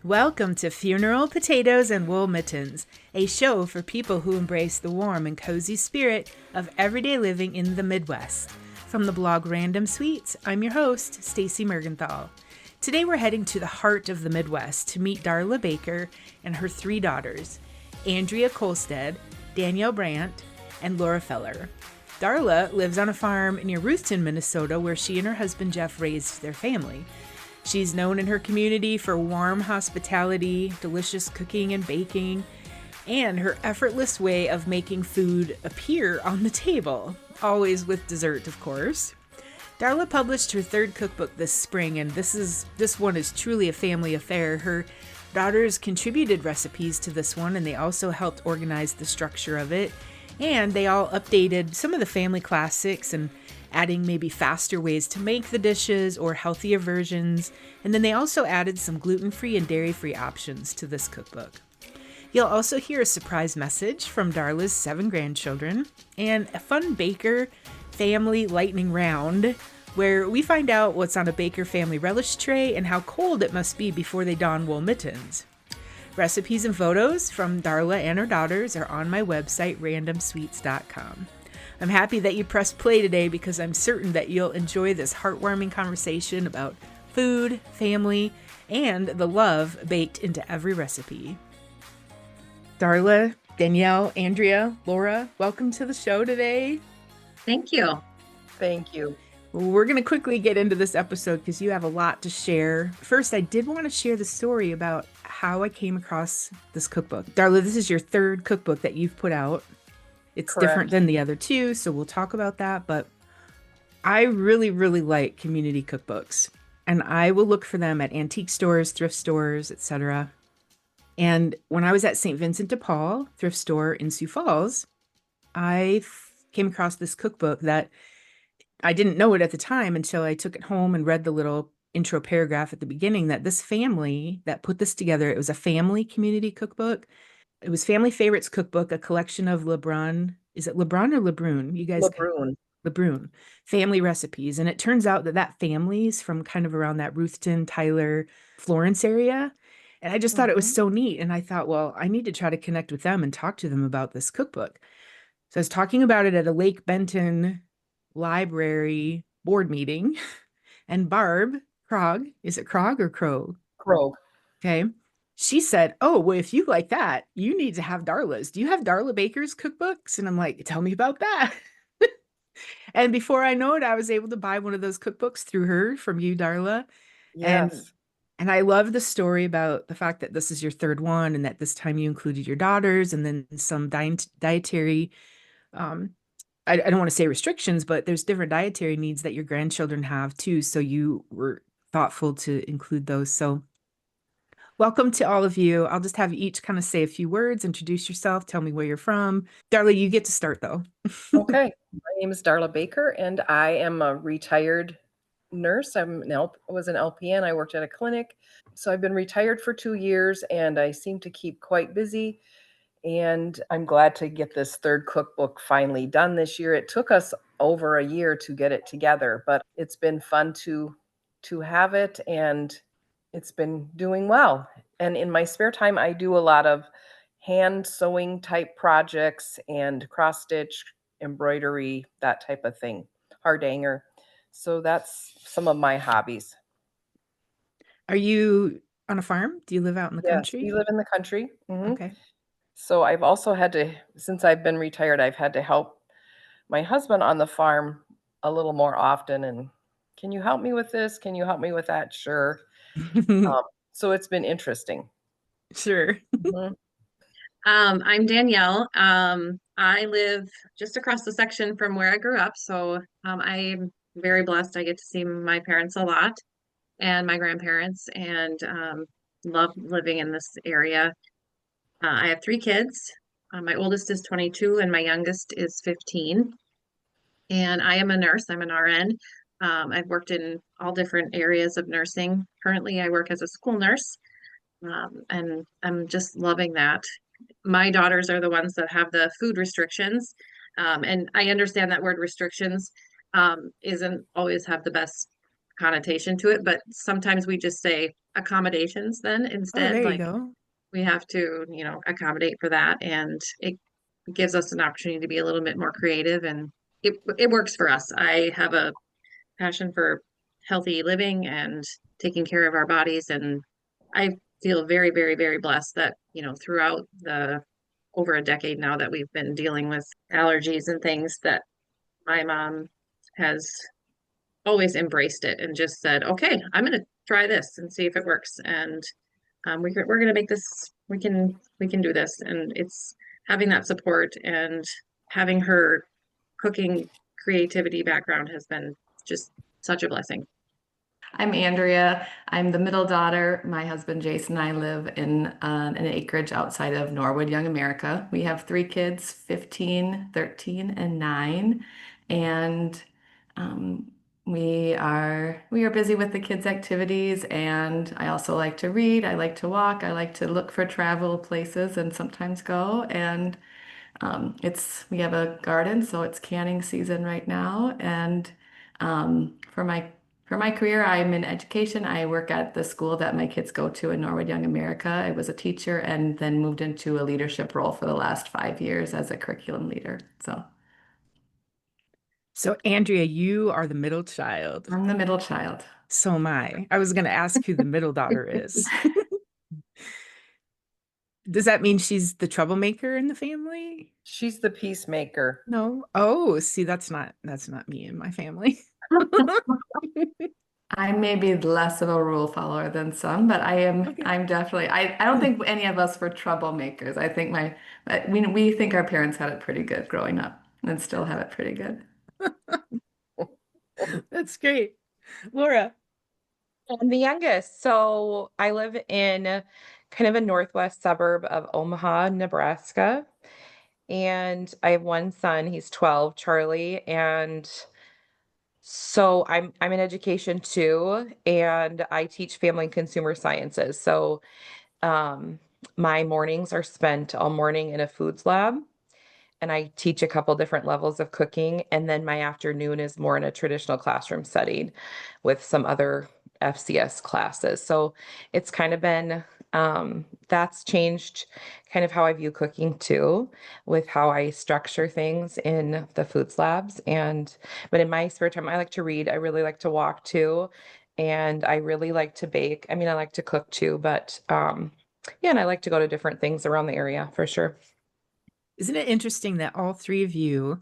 Welcome to Funeral Potatoes and Wool Mittens, a show for people who embrace the warm and cozy spirit of everyday living in the Midwest. From the blog Random Sweets, I'm your host, Stacy Mergenthal. Today we're heading to the heart of the Midwest to meet Darla Bakker and her three daughters, Andrea Kolstad, Danielle Brandt, and Laura Feller. Darla lives on a farm near Ruthton, Minnesota, where she and her husband Jeff raised their family. She's known in her community for warm hospitality, delicious cooking and baking, and her effortless way of making food appear on the table, always with dessert, of course. Darla published her third cookbook this spring, and this one is truly a family affair. Her daughters contributed recipes to this one, and they also helped organize the structure of it. And they all updated some of the family classics and adding maybe faster ways to make the dishes or healthier versions. And then they also added some gluten-free and dairy-free options to this cookbook. You'll also hear a surprise message from Darla's 7 grandchildren and a fun Baker family lightning round where we find out what's on a Baker family relish tray and how cold it must be before they don wool mittens. Recipes and photos from Darla and her daughters are on my website, randomsweets.com. I'm happy that you pressed play today because I'm certain that you'll enjoy this heartwarming conversation about food, family, and the love baked into every recipe. Darla, Danielle, Andrea, Laura, welcome to the show today. Thank you. Thank you. We're going to quickly get into this episode because you have a lot to share. First, I did want to share the story about how I came across this cookbook. Darla, this is your third cookbook that you've put out. It's Correct. Different than the other two, so we'll talk about that. But I really, really like community cookbooks, and I will look for them at antique stores, thrift stores, etc. And when I was at St. Vincent de Paul thrift store in Sioux Falls, I came across this cookbook that I didn't know it at the time until I took it home and read the little intro paragraph at the beginning that this family that put this together, it was a family community cookbook. It was Family Favorites Cookbook, a collection of LeBrun. Is it LeBrun or LeBrun? You guys. LeBrun. Family recipes. And it turns out that family's from kind of around that Ruthton, Tyler, Florence area. And I just thought it was so neat. And I thought, well, I need to try to connect with them and talk to them about this cookbook. So I was talking about it at a Lake Benton library board meeting. And Barb Krog, is it Krog or Krog? Krog. Okay. She said, oh, well, if you like that, you need to have Darla's. Do you have Darla Bakker's cookbooks? And I'm like, tell me about that. And before I know it, I was able to buy one of those cookbooks through her from you, Darla. Yes. And I love the story about the fact that this is your third one and that this time you included your daughters and then some dietary, I don't want to say restrictions, but there's different dietary needs that your grandchildren have too. So you were thoughtful to include those. So welcome to all of you. I'll just have you each kind of say a few words, introduce yourself, tell me where you're from. Darla, you get to start though. Okay. My name is Darla Bakker, and I am a retired nurse. I was an LPN. I worked at a clinic. So I've been retired for 2 years, and I seem to keep quite busy. And I'm glad to get this third cookbook finally done this year. It took us over a year to get it together, but it's been fun to have it, and it's been doing well. And in my spare time, I do a lot of hand sewing type projects and cross stitch, embroidery, that type of thing, hardanger. So that's some of my hobbies. Are you on a farm? Do you live out in the Yes, country? we live in the country. Okay. So I've also had to, since I've been retired, I've had to help my husband on the farm a little more often. And can you help me with this? Can you help me with that? Sure. So it's been interesting. Sure. Mhm. I'm Danielle. I live just across the section from where I grew up, so I'm very blessed. I get to see my parents a lot and my grandparents, and love living in this area. I have 3 kids. My oldest is 22 and my youngest is 15. And I am a nurse. I'm an RN. I've worked in all different areas of nursing. Currently, I work as a school nurse, and I'm just loving that. My daughters are the ones that have the food restrictions. And I understand that word restrictions isn't always have the best connotation to it, but sometimes we just say accommodations then Oh, instead. there you Like go. we have to, accommodate for that. And it gives us an opportunity to be a little bit more creative, and it works for us. I have a passion for healthy living and taking care of our bodies. And I feel very, very, very blessed that, throughout the over a decade now that we've been dealing with allergies and things, that my mom has always embraced it and just said, okay, I'm going to try this and see if it works. And we're going to make this, we can do this. And it's having that support and having her cooking creativity background has been just such a blessing. I'm Andrea. I'm the middle daughter. My husband Jason and I live in an acreage outside of Norwood, Young America. We have three kids, 15, 13, and 9. And um, we are busy with the kids' activities, and I also like to read. I like to walk. I like to look for travel places and sometimes go. And we have a garden, so it's canning season right now. And for my career, I'm in education. I work at the school that my kids go to in Norwood Young America. I was a teacher and then moved into a leadership role for the last 5 years as a curriculum leader. So, Andrea, you are the middle child. I'm the middle child. So am I. I was going to ask who the middle daughter is. Does that mean she's the troublemaker in the family? She's the peacemaker. No. Oh, see, that's not me and my family. I may be less of a rule follower than some, but Okay. I'm definitely, I don't think any of us were troublemakers. I think we think our parents had it pretty good growing up and still have it pretty good. That's great. Laura. I'm the youngest. So I live in kind of a northwest suburb of Omaha, Nebraska. And I have one son, he's 12, Charlie. And so I'm in education too, and I teach family and consumer sciences. So um my mornings are spent all morning in a foods lab, and I teach a couple different levels of cooking. And then my afternoon is more in a traditional classroom setting with some other FCS classes. So it's kind of been, that's changed kind of how I view cooking too, with how I structure things in the foods labs. But in my spare time, I like to read. I really like to walk too. And I really like to bake. I mean, I like to cook too, but yeah, and I like to go to different things around the area for sure. Isn't it interesting that all three of you,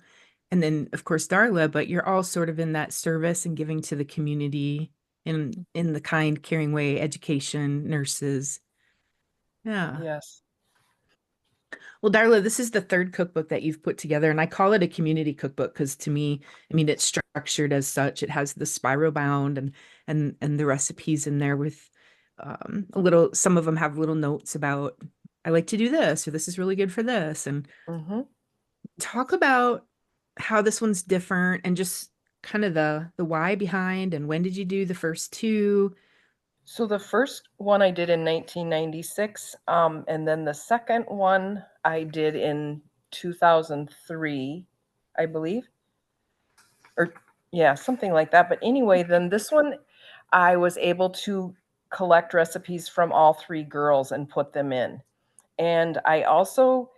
and then of course Darla, but you're all sort of in that service and giving to the community in the kind, caring way, education, nurses. Yeah. Yes. Well, Darla, this is the third cookbook that you've put together, and I call it a community cookbook because to me, I mean, it's structured as such. It has the spiral bound and the recipes in there with a little. Some of them have little notes about I like to do this or this is really good for this, and Mm-hmm. talk about how this one's different and just kind of the why behind and when did you do the first two? So the first one I did in 1996, and then the second one I did in 2003, I believe, or yeah, something like that. But anyway, then this one I was able to collect recipes from all three girls and put them in. And I also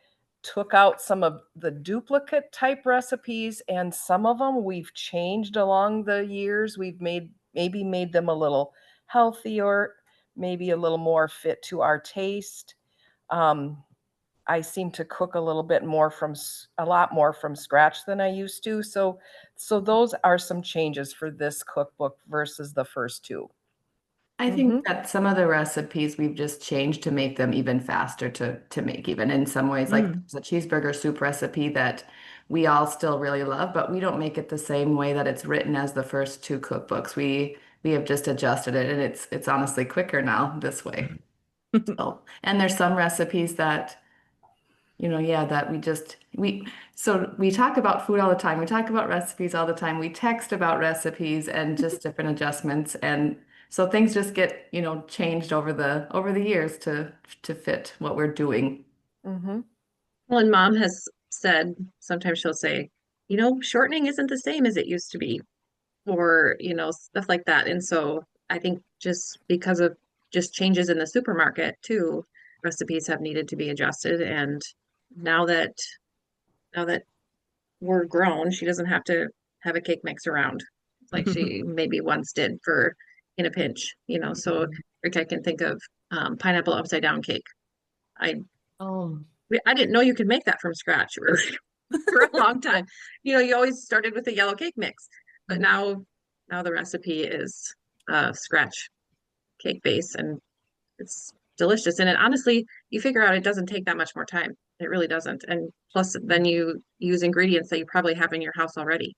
took out some of the duplicate type recipes, and some of them we've changed along the years. We've maybe made them a little healthier, maybe a little more fit to our taste. Um, I seem to cook a lot more from scratch than I used to. So those are some changes for this cookbook versus the first two. I Mm-hmm. think that some of the recipes we've just changed to make them even faster to make, even in some ways. Like Mm. there's a cheeseburger soup recipe that we all still really love, but we don't make it the same way that it's written as the first two cookbooks. We have just adjusted it, and it's honestly quicker now this way. So, and there's some recipes that yeah, that we talk about food all the time. We talk about recipes all the time. We text about recipes and just different adjustments. And so things just get, changed over the years to fit what we're doing. Mm-hmm. Well, and mom has said, sometimes she'll say, shortening isn't the same as it used to be. or, stuff like that. And so I think just because of just changes in the supermarket too, recipes have needed to be adjusted. And now that now that we're grown, she doesn't have to have a cake mix around like she maybe once did for in a pinch, So Rick, I can think of pineapple upside down cake. I Oh, I didn't know you could make that from scratch really for a long time. You always started with a yellow cake mix, but now the recipe is scratch cake base, and it's delicious. And it honestly, you figure out it doesn't take that much more time. It really doesn't. And plus, then you use ingredients that you probably have in your house already.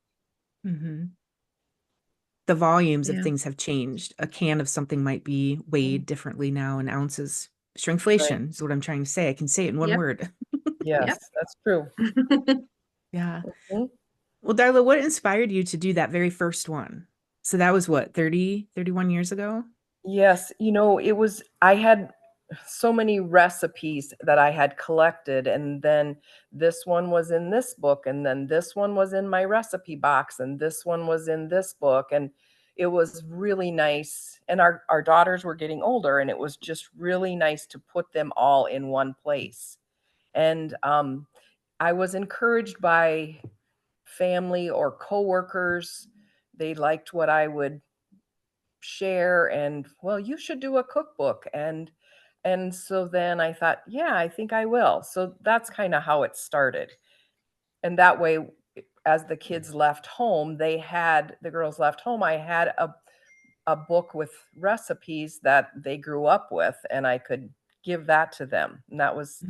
hmm The volumes of Yeah. things have changed. A can of something might be weighed differently now in ounces. right. Shrinkflation is what I'm trying to say. I can say it in one Yep. word. Yep. Yes, that's true. Yeah. Mhm. Well, Darla, what inspired you to do that very first one? So that was what, 31 years ago? Yes, I had so many recipes that I had collected, and then this one was in this book, and then this one was in my recipe box, and this one was in this book. And it was really nice. And our daughters were getting older, and it was just really nice to put them all in one place. And I was encouraged by family or coworkers. They liked what I would share, and well, you should do a cookbook. And so then I thought, yeah, I think I will. So that's kind of how it started. And that way, as the girls left home, I had a book with recipes that they grew up with, and I could give that to them. And that was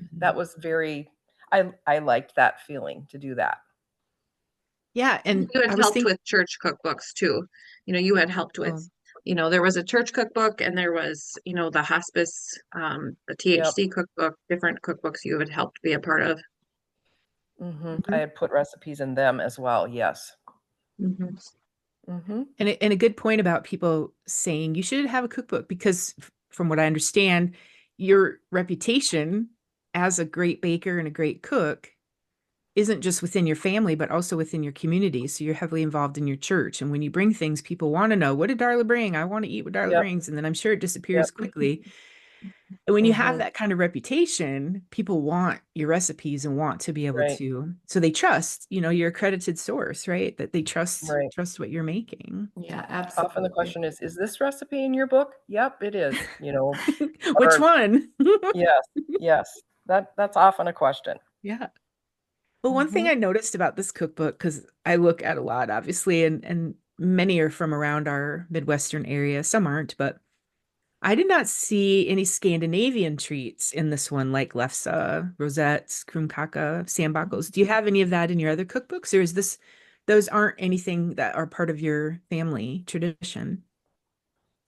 very, I liked that feeling to do that. Yeah. And You had I was helped thinking, with church cookbooks too. You had helped with, oh, there was a church cookbook, and there was, the hospice, the Yep. THC cookbook, different cookbooks you had helped be a part of. I mhm. had put recipes in them as well. Yes. Mhm. And a good point about people saying you should have a cookbook because, from what I understand, your reputation as a great baker and a great cook isn't just within your family, but also within your community. So you're heavily involved in your church. And when you bring things, people want to know, what did Darla bring? I want to eat what Darla Yep. brings. And then I'm sure it Yep. disappears quickly. And when you have Mhm. that kind of reputation, people want your recipes and want to be able Right. to, so they trust, your accredited source, right? That they trust Right. trust what you're making. Yeah, Often the absolutely. question is this recipe in your book? Yep, it is, Which or one? yes, yes. That's often a question. Yeah. Well, one thing Mhm. I noticed about this cookbook, because I look at a lot, obviously, and many are from around our Midwestern area. Some aren't, but I did not see any Scandinavian treats in this one, like lefse, rosettes, krumkake, sambakos. Do you have any of that in your other cookbooks, or is this those aren't anything that are part of your family tradition?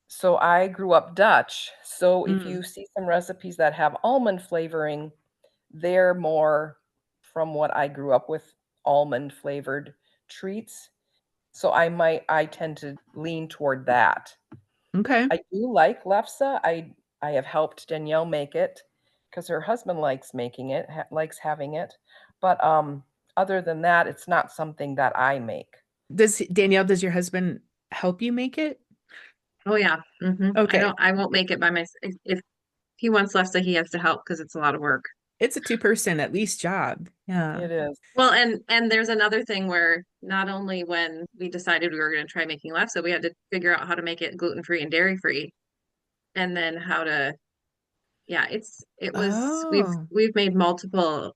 So I grew up Dutch. So if Mm, you see some recipes that have almond flavoring, they're more from what I grew up with, almond flavored treats. So I tend to lean toward that. okay. I do like lefse. I have helped Danielle make it because her husband likes making it, likes having it. But other than that, it's not something that I make. Does your husband help you make it? Oh yeah. Okay. I won't make it by myself. If he wants lefse, he has to help because it's a lot of work. It's a two-person at least job. Yeah. It is. Well, and there's another thing where not only when we decided we were going to try making lefse, we had to figure out how to make it gluten-free and dairy-free, and then how to, yeah, it was Oh. we've made multiple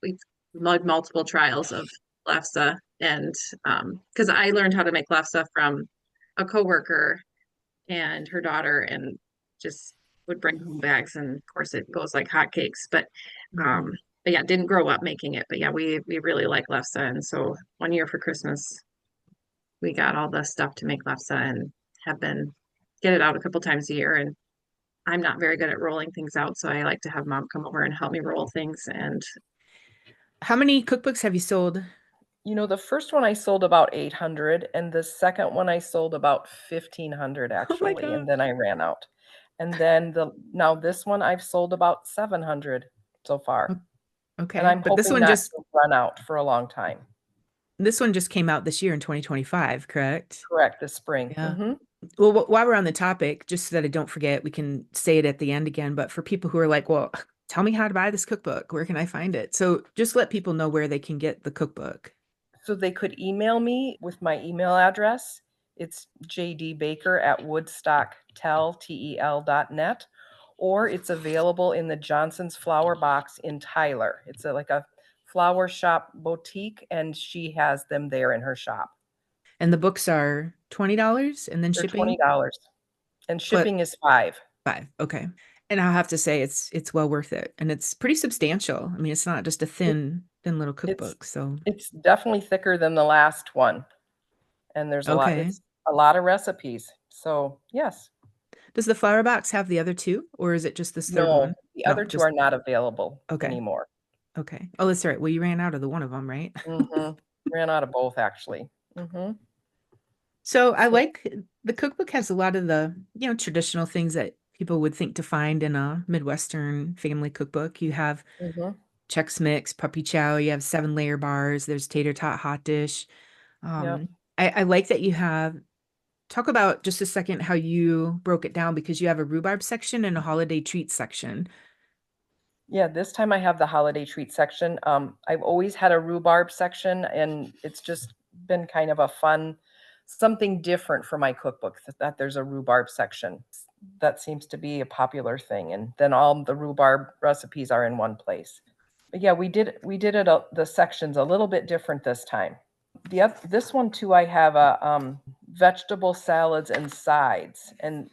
trials of lefse, and because I learned how to make lefse from a coworker and her daughter, and just would bring home bags, and of course it goes like hotcakes. Um, Mhm. but yeah, didn't grow up making it. But yeah, we really like lefse, and so one year for Christmas we got all the stuff to make lefse, and have been get it out a couple times a year. And I'm not very good at rolling things out, so I like to have mom come over and help me roll things. And How many cookbooks have you sold? The first one I sold about 800, and the second one I sold about 1,500 Oh my actually, gosh. and then I ran out. And then now this one I've sold about 700 so far. O- And Okay. I'm But this hoping one not just to run out for a long time. This one just came out this year in 2025, correct? Correct, this spring. Yeah. Well, while we're on the topic, just so that I don't forget, we can say it at the end again. But for people who are like, well, tell me how to buy this cookbook. Where can I find it? So just let people know where they can get the cookbook. So they could email me with my email address. It's jdbaker@woodstocktel.net, or it's available in the Johnson's Flower Box in Tyler. It's like a flower shop boutique, and she has them there in her shop. And the books are $20 and then They're shipping? $20, and But shipping is $5. $5. Okay. And I'll have to say it's well worth it. And it's pretty substantial. I mean, it's not just a thin little It's cookbook. So it's definitely thicker than the last one, and there's a lot. okay. It's a lot of recipes. So yes. Does the flower box have the other two, or is it just this third No, one? the No, other two just are not available okay. anymore. Okay. Oh, that's right. Well, you ran out of the one of them, right? Ran out of both, actually. So I So, like the cookbook has a lot of the, traditional things that people would think to find in a Midwestern family cookbook. You have Chex Mix, puppy chow, you have 7-layer bars, there's tater tot hot dish. yeah. I like that you have talk about just a second how you broke it down because you have a rhubarb section and a holiday treats section. Yeah, this time I have the holiday treat section. I've always had a rhubarb section, and it's just been kind of a fun, something different for my cookbook that there's a rhubarb section. That seems to be a popular thing, and then all the rhubarb recipes are in one place. But yeah, we did it the sections a little bit different this time. This one too, I have a vegetable salads and sides, and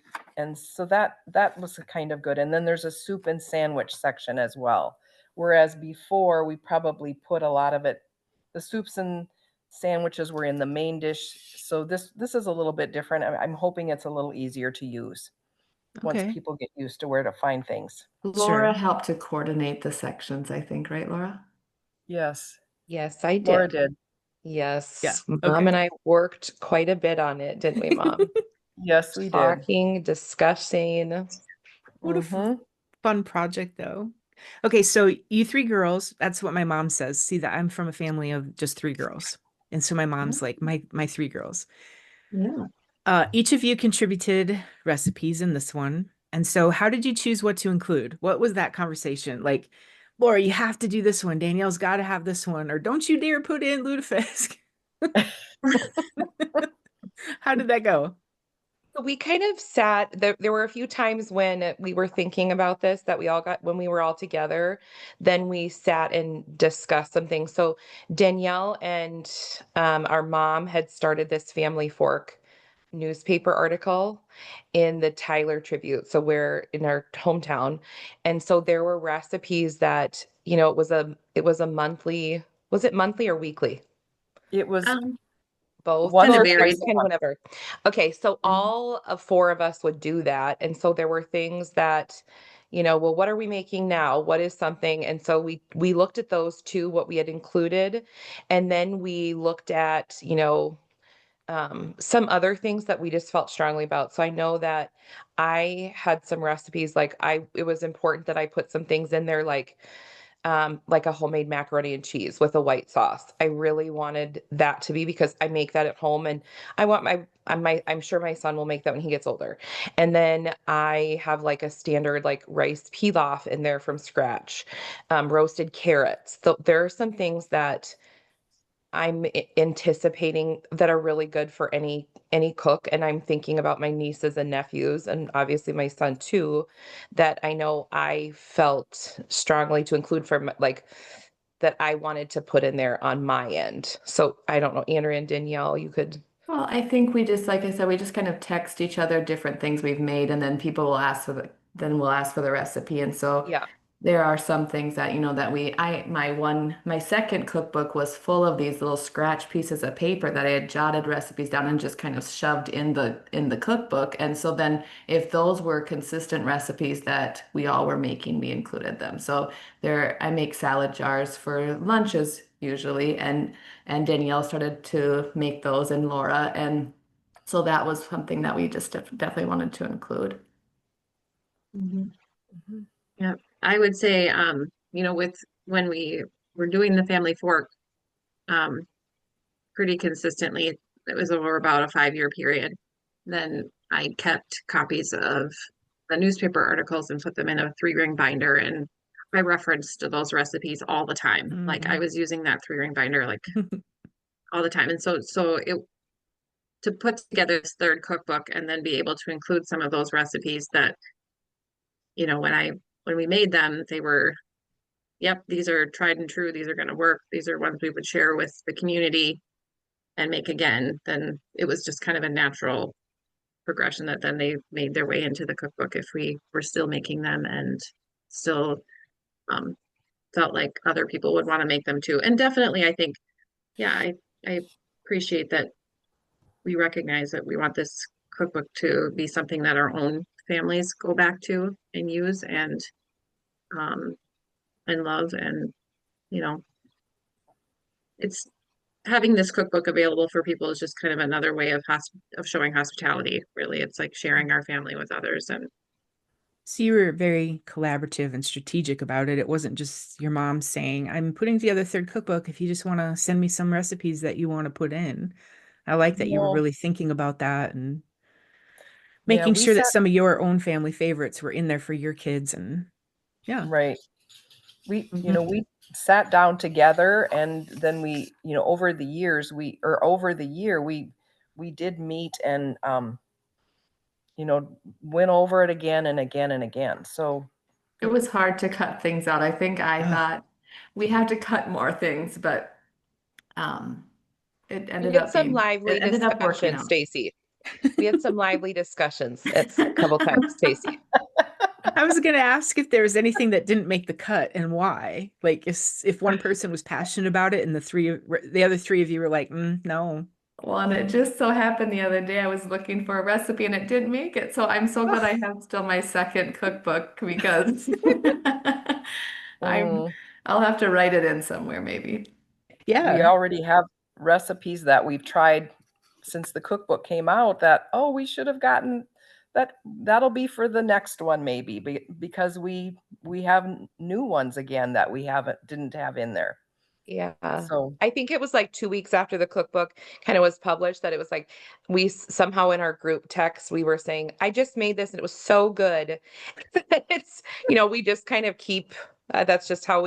so that was kind of good. And then there's a soup and sandwich section as well. Whereas before we probably put a lot of it, the soups and sandwiches were in the main dish. So this is a little bit different. I'm hoping it's a little easier to use once Okay. people get used to where to find things. Laura Sure. helped to coordinate the sections, I think, right, Laura? Yes, Yes, I Laura did. did. Yeah. Yes, Mom Okay. and I worked quite a bit on it, didn't we, Mom? Yes, we did. Talking, discussing. What a Mm-hmm. fun project, though. Okay, so you three girls, that's what my mom says. See that I'm from a family of just three girls. And so my mom's like, my three girls. Yeah. Each of you contributed recipes in this one. And so how did you choose what to include? What was that conversation? Like, Laura, you have to do this one. Danielle's got to have this one. Or don't you dare put in lutefisk. How did that go? So we kind of sat there were a few times when we were thinking about this that we all got when we were all together, then we sat and discussed some things. So Danielle and our mom had started this Family Fork newspaper article in the Tyler Tribute. So we're in our hometown. And so there were recipes that, it was a monthly, was it monthly or weekly? It was Um, Both? once kind of or Okay, varied. twice just a kind of month. whenever. Okay, so Mhm. all of four of us would do that. And so there were things that, well, what are we making now? What is something? And so we looked at those two, what we had included, and then we looked at, some other things that we just felt strongly about. So I know that I had some recipes like it was important that I put some things in there like a homemade macaroni and cheese with a white sauce. I really wanted that to be because I make that at home and I want I'm sure my son will make that when he gets older. And then I have like a standard like rice pilaf in there from scratch, roasted carrots. So there are some things that anticipating that are really good for any cook, and I'm thinking about my nieces and nephews, and obviously my son too, that I know I felt strongly to include like that I wanted to put in there on my end. So I don't know, Andrea and Danielle, you could. Well, I think we just, like I said, we just kind of text each other different things we've made, and then people will ask then we'll ask for the recipe. And so Yeah. there are some things that, my second cookbook was full of these little scratch pieces of paper that I had jotted recipes down and just kind of shoved in the cookbook. And so then if those were consistent recipes that we all were making, we included them. So I make salad jars for lunches usually, and Danielle started to make those and Laura. And so that was something that we just definitely wanted to include. Mhm. Mhm. Yeah, I would say, with when we were doing the family fork, um, pretty consistently. It was over about a 5-year period. Then I kept copies of the newspaper articles and put them in a 3-ring binder, and I referenced those recipes all the time. Like I Mhm. was using that 3-ring binder like all the time. And so it to put together this third cookbook and then be able to include some of those recipes that, when we made them, they were, yep, these are tried and true, these are going to work, these are ones we would share with the community and make again, then it was just kind of a natural progression that then they made their way into the cookbook if we were still making them and still um, felt like other people would want to make them too. And definitely, I think, yeah, I appreciate that we recognize that we want this cookbook to be something that our own families go back to and use um, and love. And, you know, it's having this cookbook available for people is just kind of another way of showing hospitality. Really, it's like sharing our family with others. And So you were very collaborative and strategic about it. It wasn't just your mom saying, I'm putting together a third cookbook if you just want to send me some recipes that you want to put in. I like that you were No, really thinking about that and yeah, making we sure that sat some of your own family favorites were in there for your kids. And yeah. right. We, Mhm. we sat down together, and then we, over the years, over the year, we did meet and, went over it again and again and again. So, It was hard to cut things out. I think I Ugh. thought we had to cut more things, but um, it We ended had up some being it lively ended up working discussions, out. Stacy. We had some lively discussions at a couple times, Stacy. I was going to ask if there was anything that didn't make the cut and why. Like if one person was passionate about it and the other three of you were like, no. Well, and it just so happened the other day I was looking for a recipe and it didn't make it. So I'm so glad I have still my second cookbook because I'm mm, I'll have to write it in somewhere maybe. we Yeah. already have recipes that we've tried since the cookbook came out that, oh, we should have gotten that. That'll be for the next one, maybe, because we have new ones again that we didn't have in there. Yeah. So, I think it was like 2 weeks after the cookbook kind of was published that it was like somehow in our group text we were saying, I just made this and it was so good. It's, we just kind of keep that's just what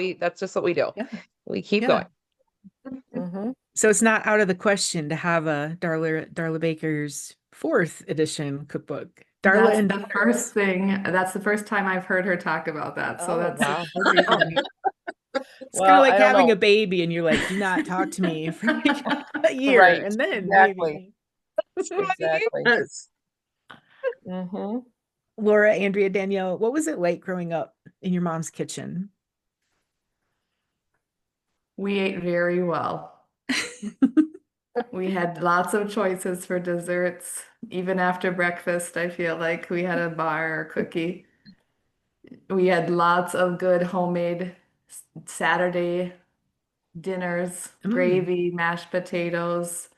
we do. Yeah. We keep Yeah. going. mhm. So it's not out of the question to have a Darla Baker's fourth edition cookbook. Darla That's and the first Daughters. thing. That's the first time I've heard her talk about that. So Oh, that's wow. easy for me. It's kind of Well, like I don't having know. a baby and you're like, do not talk to me for like a year Right. and then Exactly. maybe. That's funny. Exactly. that's Mhm. Laura, Andrea, Danielle, what was it like growing up in your mom's kitchen? We ate very well. We had lots of choices for desserts. Even after breakfast, I feel like we had a bar or cookie. We had lots of good homemade Saturday dinners, Mm. gravy, mashed potatoes,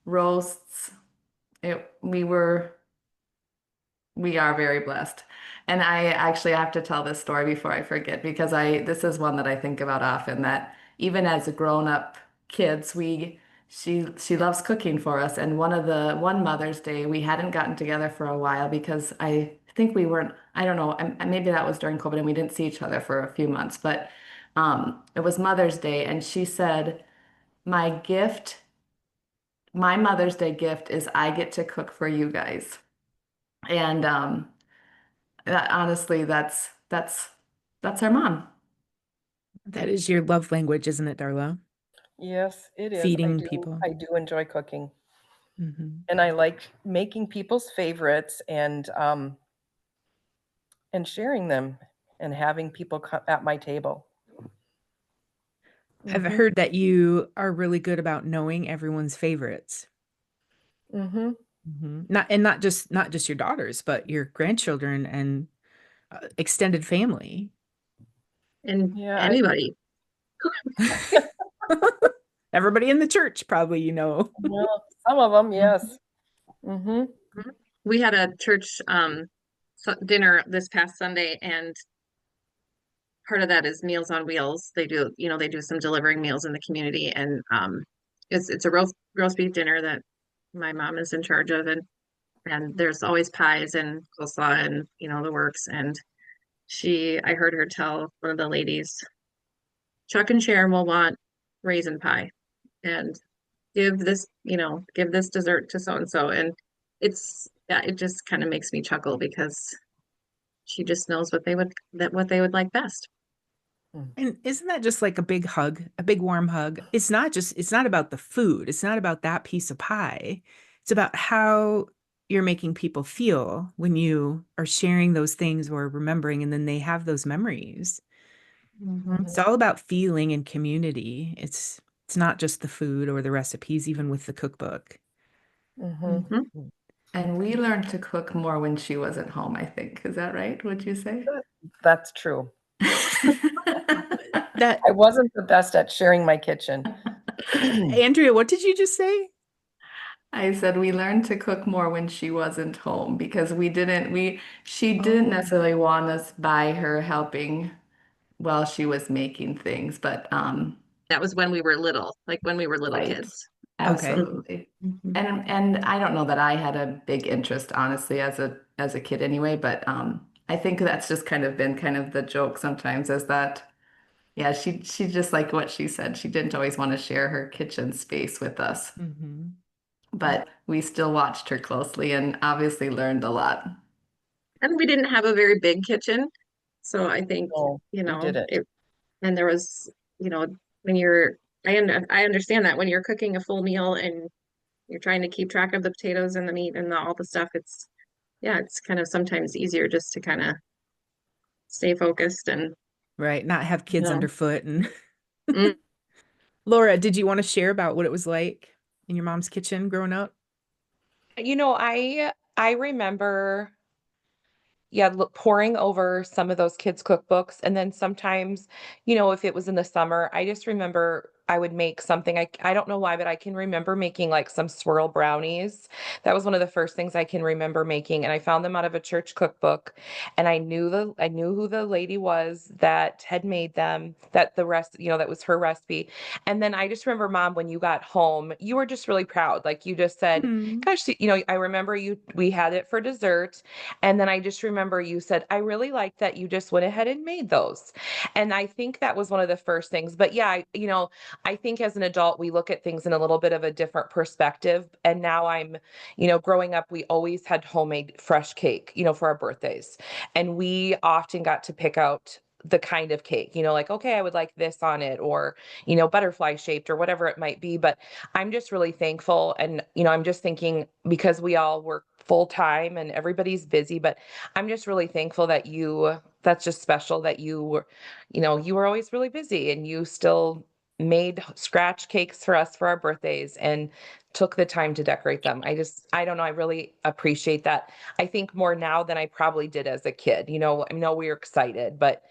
roasts. It, we are very blessed. And I actually have to tell this story before I forget because this is one that I think about often that even as grown-up kids, she loves cooking for us. And one Mother's Day, we hadn't gotten together for a while because I think we weren't, I don't know, maybe that was during COVID and we didn't see each other for a few months, but it was Mother's Day and she said, "My gift, my Mother's Day gift is I get to cook for you guys." And honestly, that's our mom. That is your love language, isn't it, Darla? Yes, it is. I Feeding do. people. I do enjoy cooking, Hmm. and I like making people's favorites and sharing them and having people at my table. I've Mhm. heard that you are really good about knowing everyone's favorites. Mhm. Not just your daughters, but your grandchildren and extended family. in Yeah, anybody. Everybody in the church, probably, you know. well, some of them, yes. Mhm. We had a church dinner this past Sunday, and part of that is Meals on Wheels. They do some delivering meals in the community, and it's a roast beef dinner that my mom is in charge of, and there's always pies and coleslaw and the works. And I heard her tell one of the ladies, Chuck and Sharon will want raisin pie, and give this dessert to so and so. And it just kind of makes me chuckle because she just knows what they would like best. And isn't that just like a big hug, a big warm hug? It's not about the food. It's not about that piece of pie. It's about how you're making people feel when you are sharing those things or remembering, and then they have those memories. Mhm. It's all about feeling and community. It's not just the food or the recipes, even with the cookbook. Mhm. And we learned to cook more when she wasn't home, I think. Is that right? Would you say? That's true. That I wasn't the best at sharing my kitchen. Andrea, what did you just say? I said we learned to cook more when she wasn't home because she didn't Oh, necessarily want us by her helping while she was making things, but That was when we were little, like when we were little right, kids. okay. absolutely. Mhm. And I don't know that I had a big interest, honestly, as a kid anyway, but I think that's just kind of been kind of the joke sometimes is that yeah, she just like what she said, she didn't always want to share her kitchen space with us, Hmm. but we still watched her closely and obviously learned a lot. And we didn't have a very big kitchen, so I think, No, you we know, didn't. it and there was, when I understand that when you're cooking a full meal and you're trying to keep track of the potatoes and the meat and all the stuff, it's kind of sometimes easier just to kind of stay focused and Right. Not have you kids know. underfoot. And Mm. Laura, did you want to share about what it was like in your mom's kitchen growing up? I remember, yeah, pouring over some of those kids' cookbooks. And then sometimes, if it was in the summer, I just remember I would make something. I don't know why, but I can remember making like some swirl brownies. That was one of the first things I can remember making. And I found them out of a church cookbook. And I knew who the lady was that had made them, that the rest, that was her recipe. And then I just remember, Mom, when you got home, you were just really proud. Like you just said, Hmm. gosh, I remember we had it for dessert. And then I just remember you said, I really like that you just went ahead and made those. And I think that was one of the first things. But yeah, I think as an adult, we look at things in a little bit of a different perspective. And now growing up, we always had homemade fresh cake, for our birthdays. And we often got to pick out the kind of cake, like, okay, I would like this on it, or, butterfly shaped or whatever it might be. But I'm just really thankful. And, I'm just thinking because we all work full time and everybody's busy, but I'm just really thankful that's just special that you were always really busy and you still made scratch cakes for us for our birthdays and took the time to decorate them. I don't know. I really appreciate that. I think more now than I probably did as a kid. I know we were excited, but,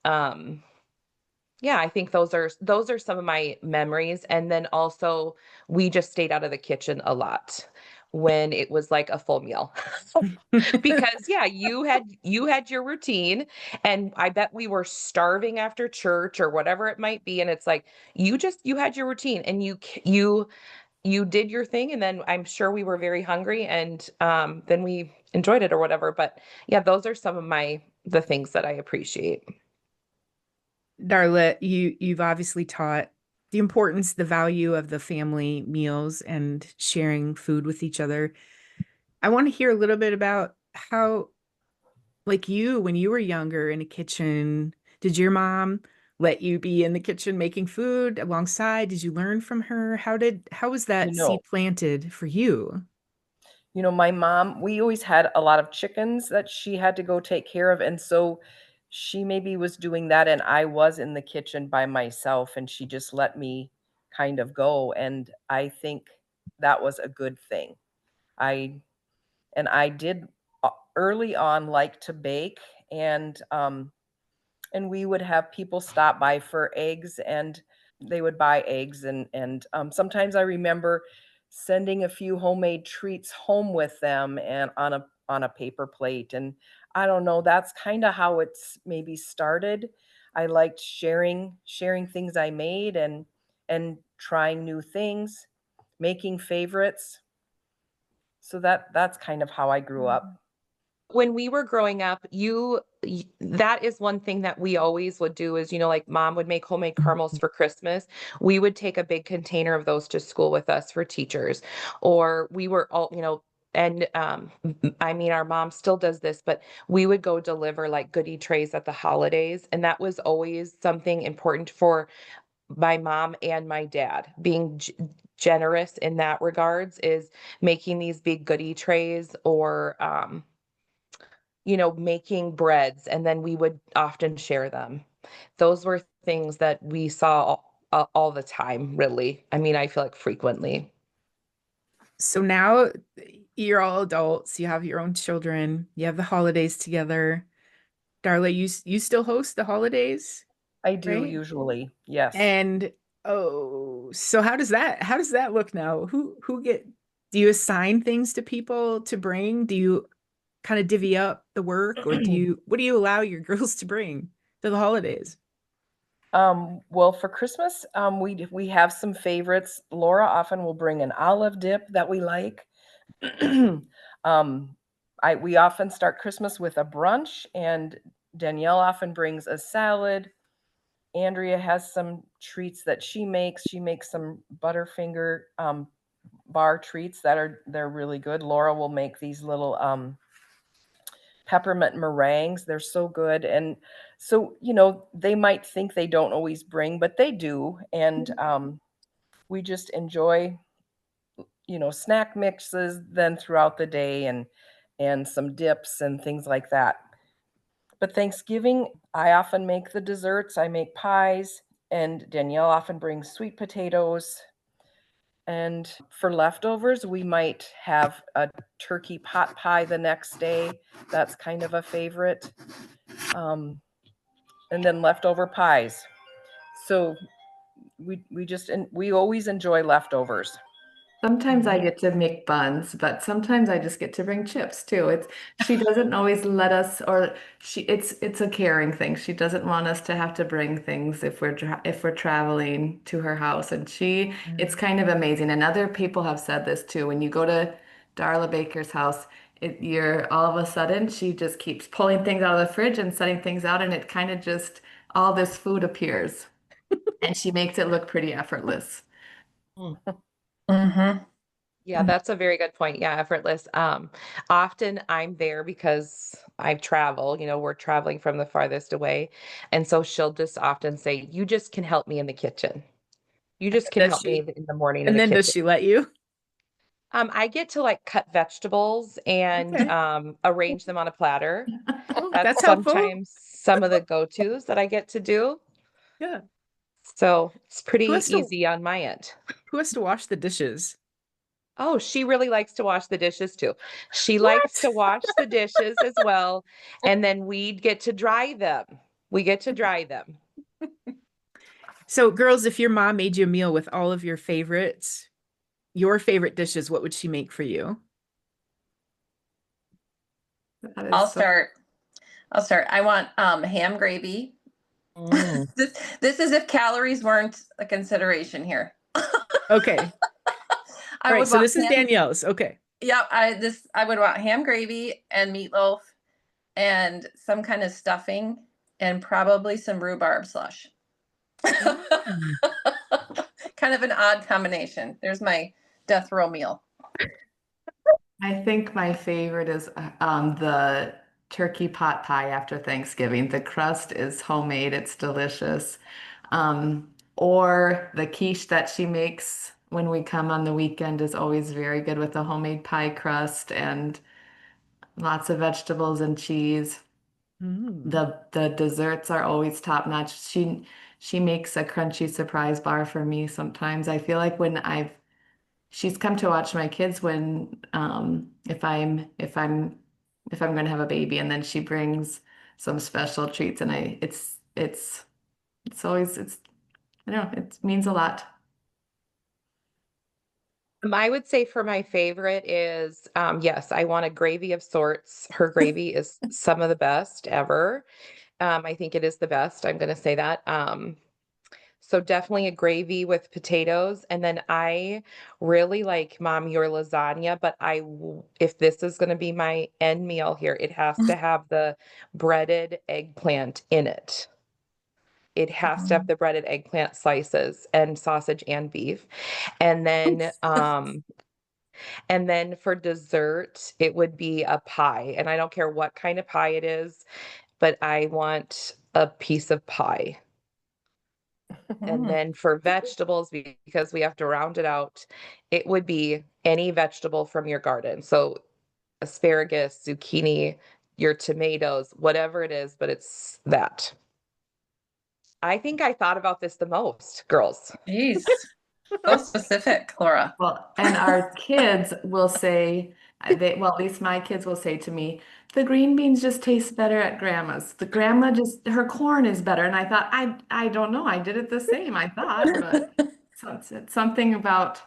um, yeah, I think those are some of my memories, and then also, we just stayed out of the kitchen a lot when it was like a full meal. Because, yeah, you had your routine, and I bet we were starving after church or whatever it might be, and it's like, you had your routine and you did your thing, and then I'm sure we were very hungry, and, then we enjoyed it or whatever, but, yeah, those are some of the things that I appreciate. Darla, you've obviously taught the importance, the value of the family meals and sharing food with each other. I want to hear a little bit about how, like you, when you were younger in a kitchen, did your mom let you be in the kitchen making food alongside? Did you learn from her? How was You that know, seed planted for you? my mom, we always had a lot of chickens that she had to go take care of. And so she maybe was doing that, and I was in the kitchen by myself, and she just let me kind of go. And I think that was a good thing. I I did early on like to bake, and we would have people stop by for eggs, and they would buy eggs, and sometimes I remember sending a few homemade treats home with them and on a paper plate. And I don't know, that's kind of how it's maybe started. I liked sharing things I made, and trying new things, making favorites. So that's kind of how I grew up. When we were growing up, that is one thing that we always would do is, like mom would make homemade caramels for Christmas. We would take a big container of those to school with us for teachers. Or we were all, and I mean, our mom still does this, but we would go deliver like goodie trays at the holidays. And that was always something important for my mom and my dad. Being generous in that regards is making these big goodie trays, or making breads, and then we would often share them. Those were things that we saw all the time, really. I mean, I feel like frequently. So now you're all adults, you have your own children, you have the holidays together. Darla, you still host the holidays, I do right? usually, yes. And so how does that look now? Do you assign things to people to bring? Do you kind of divvy up the work, or what do you allow your girls to bring to the holidays? Well, for Christmas, we have some favorites. Laura often will bring an olive dip that we like. um, we often start Christmas with a brunch, and Danielle often brings a salad. Andrea has some treats that she makes. She makes some Butterfinger bar treats they're really good. Laura will make these little peppermint meringues. They're so good. And so, they might think they don't always bring, but they do. And we just enjoy, snack mixes then throughout the day, and some dips and things like that. But Thanksgiving, I often make the desserts. I make pies, and Danielle often brings sweet potatoes. And for leftovers, we might have a turkey pot pie the next day. That's kind of a favorite. And then leftover pies. So we always enjoy leftovers. Sometimes I get to make buns, but sometimes I just get to bring chips too. She doesn't always let us, or it's a caring thing. She doesn't want us to have to bring things if we're traveling to her house, and it's kind of amazing. And other people have said this too. When you go to Darla Baker's house, you're all of a sudden she just keeps pulling things out of the fridge and setting things out, and it kind of just all this food appears, and she makes it look pretty effortless. Mm-hmm. Yeah, that's a very good point. Yeah, effortless. Often I'm there because I travel, we're traveling from the farthest away. And so she'll just often say, "You just can help me in the kitchen. You just can Does help me she? in the morning in And the then does kitchen." she let you? I get to like cut vegetables and Okay. arrange them on a platter. Oh, That's that's helpful. sometimes some of the go-tos that I get to do. Yeah. So it's Who pretty has to easy on my end. who has to wash the dishes? Oh, she really likes to wash the dishes too. She likes What? to wash the dishes as well, and then we get to dry them. We get to dry them. So, girls, if your mom made you a meal with all of your favorites, your favorite dishes, what would she make for you? That I'll is so. start. I'll start. I want ham gravy. Mm. This is if calories weren't a consideration here. Okay. I All right. would So want this is ham. Danielle's. Okay. Yeah, I would want ham gravy and meatloaf and some kind of stuffing and probably some rhubarb slush. Mm. Kind of an odd combination. There's my death row meal. I think my favorite is the turkey pot pie after Thanksgiving. The crust is homemade, it's delicious. Or the quiche that she makes when we come on the weekend is always very good with a homemade pie crust and lots of vegetables and cheese. Mm. The desserts are always top notch. She makes a crunchy surprise bar for me sometimes. I feel like when I've she's come to watch my kids when if I'm going to have a baby, and then she brings some special treats, and it's always it's I don't know, it means a lot. I would say for my favorite is, yes, I want a gravy of sorts. Her gravy is some of the best ever. I think it is the best. I'm going to say that. So definitely a gravy with potatoes. And then I really like, Mom, your lasagna, but if this is going to be my end meal here, it has to have the breaded eggplant in it. It has to have the breaded eggplant slices and sausage and beef. And then for dessert, it would be a pie. And I don't care what kind of pie it is, but I want a piece of pie. And then for vegetables, because we have to round it out, it would be any vegetable from your garden. So asparagus, zucchini, your tomatoes, whatever it is, but it's that. I think I thought about this the most, girls. Jeez, so specific, Laura. Well, and our kids will say, well, at least my kids will say to me, the green beans just taste better at grandma's. The grandma just, her corn is better. And I thought, I don't know. I did it the same, I thought, but it's something about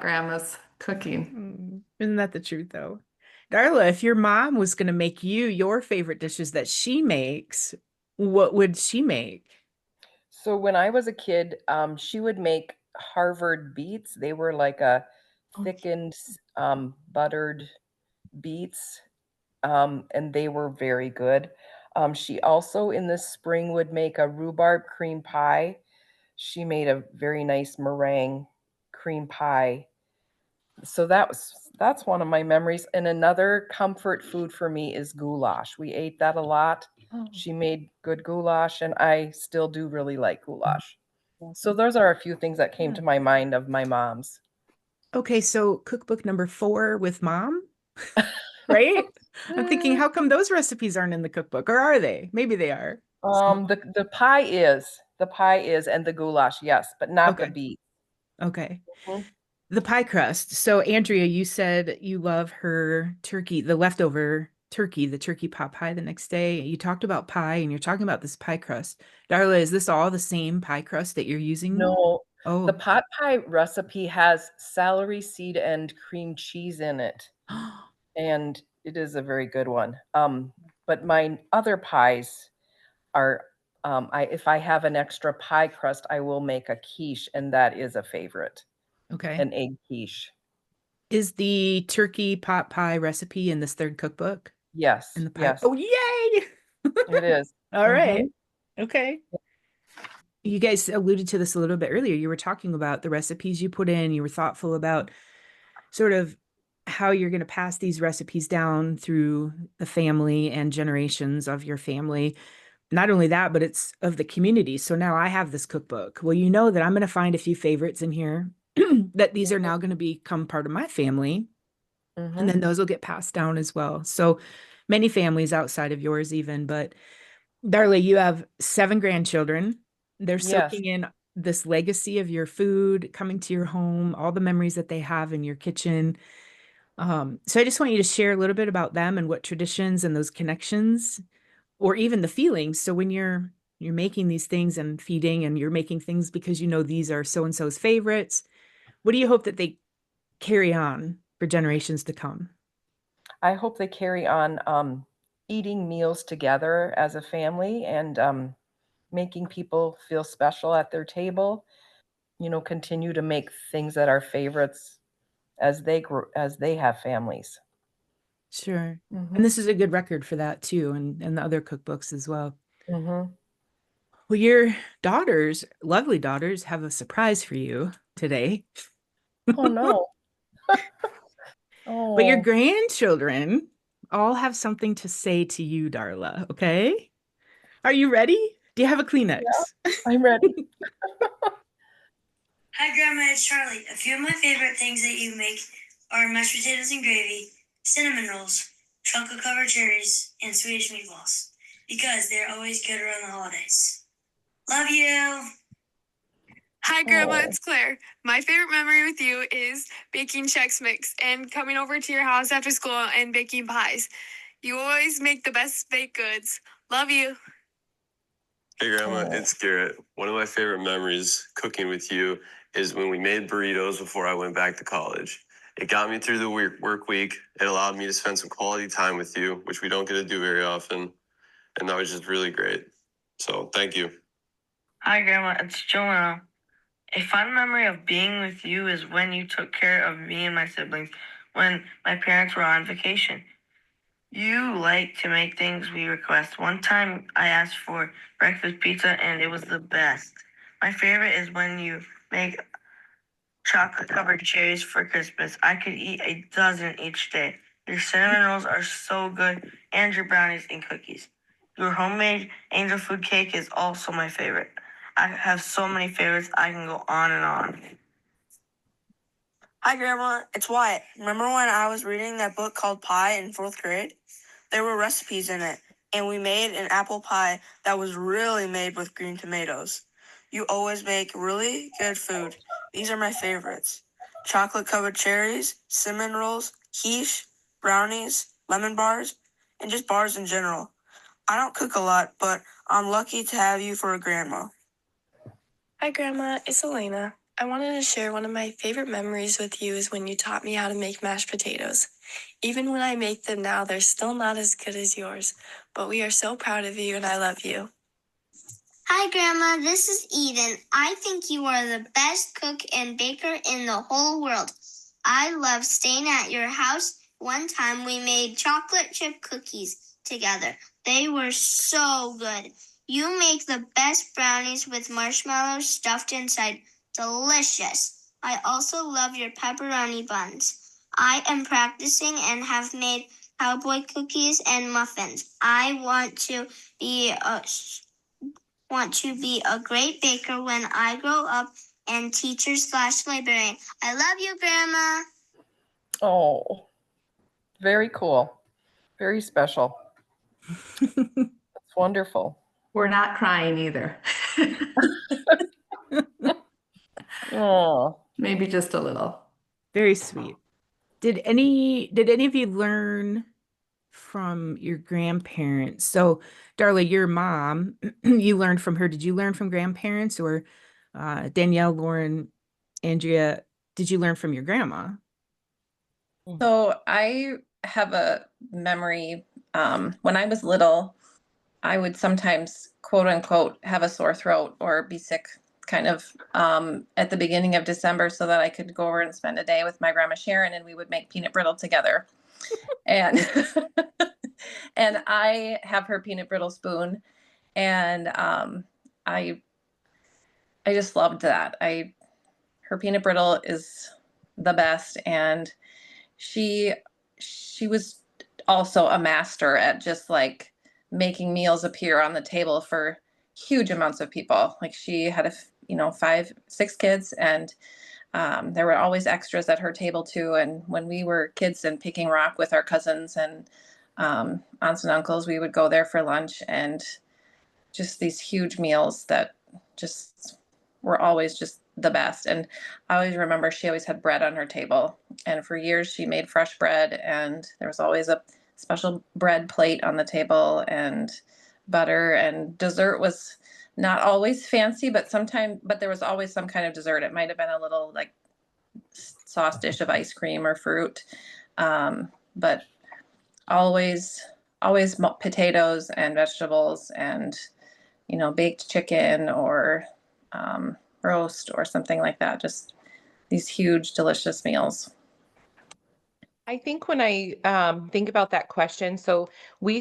grandma's cooking. Isn't that the truth, though? Darla, if your mom was going to make you your favorite dishes that she makes, what would she make? So when I was a kid, she would make Harvard beets. They were like a thickened, buttered beets, and they were very good. She also in the spring would make a rhubarb cream pie. She made a very nice meringue cream pie. So that's one of my memories. And another comfort food for me is goulash. We ate that a lot. She made good goulash, and I still do really like goulash. So those are a few things that came to my mind of my mom's. Okay, so cookbook number 4 with mom, right? I'm thinking, how come those recipes aren't in the cookbook, or are they? Maybe they are. The pie is, and the goulash, yes, but not the Okay. beet. Okay. Mhm. The pie crust. So Andrea, you said you love her turkey, the leftover turkey, the turkey pot pie the next day. You talked about pie and you're talking about this pie crust. Darla, is this all the same pie crust that you're using? No, the Oh. pot pie recipe has celery seed and cream cheese in it, and it is a very good one. But my other pies are, if I have an extra pie crust, I will make a quiche, and that is a favorite, Okay. an egg quiche. Is the turkey pot pie recipe in this third cookbook? Yes, In the pie? yes, Oh, yay! it is. All right. Okay. You guys alluded to this a little bit earlier. You were talking about the recipes you put in. You were thoughtful about sort of how you're going to pass these recipes down through the family and generations of your family. Not only that, but it's of the community. So now I have this cookbook. Well, you know that I'm going to find a few favorites in here that these are now going to become part of my family. And then those will get passed down as well. So many families outside of yours even, but Darla, you have 7 grandchildren. They're Yes. soaking in this legacy of your food coming to your home, all the memories that they have in your kitchen. So I just want you to share a little bit about them and what traditions and those connections, or even the feelings. So when you're making these things and feeding, and you're making things because you know these are so and so's favorites, what do you hope that they carry on for generations to come? I hope they carry on eating meals together as a family, and making people feel special at their table. Continue to make things that are favorites as they have families. Sure. Mm-hmm. And this is a good record for that too, and the other cookbooks as well. Mm-hmm. Well, your daughters, lovely daughters, have a surprise for you today. Oh no. But your Oh, grandchildren all have something to say to you, Darla, okay? Are you ready? Do you have a Kleenex? I'm ready. Hi, Grandma, it's Charlie. A few of my favorite things that you make are mashed potatoes and gravy, cinnamon rolls, chocolate-covered cherries, and Swedish meatballs, because they're always good around the holidays. Love you! Hi, Grandma, Oh. it's Claire. My favorite memory with you is baking Chex Mix and coming over to your house after school and baking pies. You always make the best baked goods. Love you. Hey, Grandma, Oh. it's Garrett. One of my favorite memories cooking with you is when we made burritos before I went back to college. It got me through the work week. It allowed me to spend some quality time with you, which we don't get to do very often. And that was just really great. So thank you. Hi, Grandma. It's Joanna. A fun memory of being with you is when you took care of me and my siblings when my parents were on vacation. You like to make things we request. One time I asked for breakfast pizza and it was the best. My favorite is when you make chocolate covered cherries for Christmas. I could eat a dozen each day. Your cinnamon rolls are so good, and your brownies and cookies. Your homemade angel food cake is also my favorite. I have so many favorites, I can go on and on. Hi, Grandma. It's Wyatt. Remember when I was reading that book called Pie in fourth grade? There were recipes in it, and we made an apple pie that was really made with green tomatoes. You always make really good food. These are my favorites: chocolate covered cherries, cinnamon rolls, quiche, brownies, lemon bars, and just bars in general. I don't cook a lot, but I'm lucky to have you for a grandma. Hi, Grandma. It's Elena. I wanted to share one of my favorite memories with you is when you taught me how to make mashed potatoes. Even when I make them now, they're still not as good as yours, but we are so proud of you and I love you. Hi, Grandma. This is Eden. I think you are the best cook and baker in the whole world. I love staying at your house. One time we made chocolate chip cookies together. They were so good. You make the best brownies with marshmallows stuffed inside. Delicious. I also love your pepperoni buns. I am practicing and have made cowboy cookies and muffins. I want to be a great baker when I grow up and teacher/librarian. I love you, Grandma. Oh, very cool. Very special. It's wonderful. We're not crying either. Oh, Maybe just a little. Very sweet. Did any of you learn from your grandparents? So, Darla, your mom, you learned from her. Did you learn from grandparents, or Danielle, Lauren, Andrea, did you learn from your grandma? So I have a memory. When I was little, I would sometimes, quote unquote, have a sore throat or be sick kind of at the beginning of December so that I could go over and spend a day with my grandma Sharon and we would make peanut brittle together. And and I have her peanut brittle spoon, and I just loved that. Her peanut brittle is the best, and she was also a master at just like making meals appear on the table for huge amounts of people. Like she had five, six kids, and there were always extras at her table too. And when we were kids and picking rock with our cousins and aunts and uncles, we would go there for lunch, and just these huge meals that just were always just the best. And I always remember she always had bread on her table, and for years she made fresh bread, and there was always a special bread plate on the table, and butter, and dessert was not always fancy, but there was always some kind of dessert. It might have been a little like sauce dish of ice cream or fruit, but always potatoes and vegetables and baked chicken or roast or something like that. Just these huge, delicious meals. I think when I think about that question, so we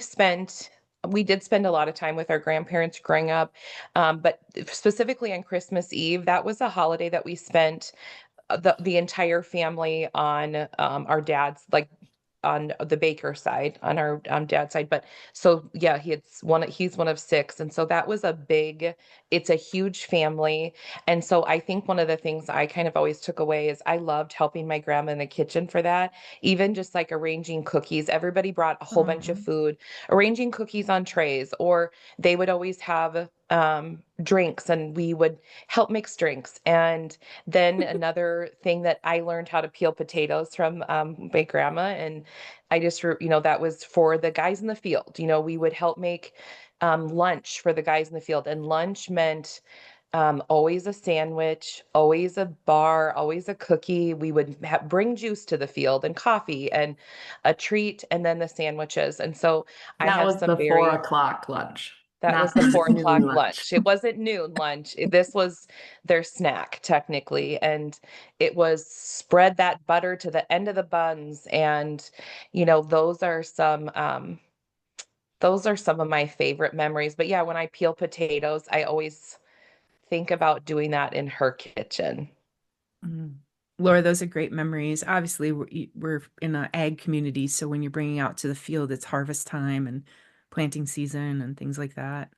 did spend a lot of time with our grandparents growing up, but specifically on Christmas Eve, that was a holiday that we spent the entire family on our dad's, like on the Baker side, on our dad's side. But so yeah, he's one of six, and so that was it's a huge family. And so I think one of the things I kind of always took away is I loved helping my grandma in the kitchen for that. Even just like arranging cookies, everybody brought a whole bunch of food, arranging cookies on trays, or they would always have drinks, and we would help mix drinks. And then another thing that I learned how to peel potatoes from my grandma, and I just that was for the guys in the field. We would help make lunch for the guys in the field, and lunch meant always a sandwich, always a bar, always a cookie. We would bring juice to the field and coffee and a treat, and then the sandwiches. And so I That have was some the very 4 o'clock lunch. That was Not the the 4 o'clock noon lunch. lunch. It wasn't noon lunch. This was their snack, technically. And it was spread that butter to the end of the buns. And, those are some of my favorite memories. But yeah, when I peel potatoes, I always think about doing that in her kitchen. Mm. Laura, those are great memories. Obviously, we're in an ag community, so when you're bringing out to the field, it's harvest time and planting season and things like that.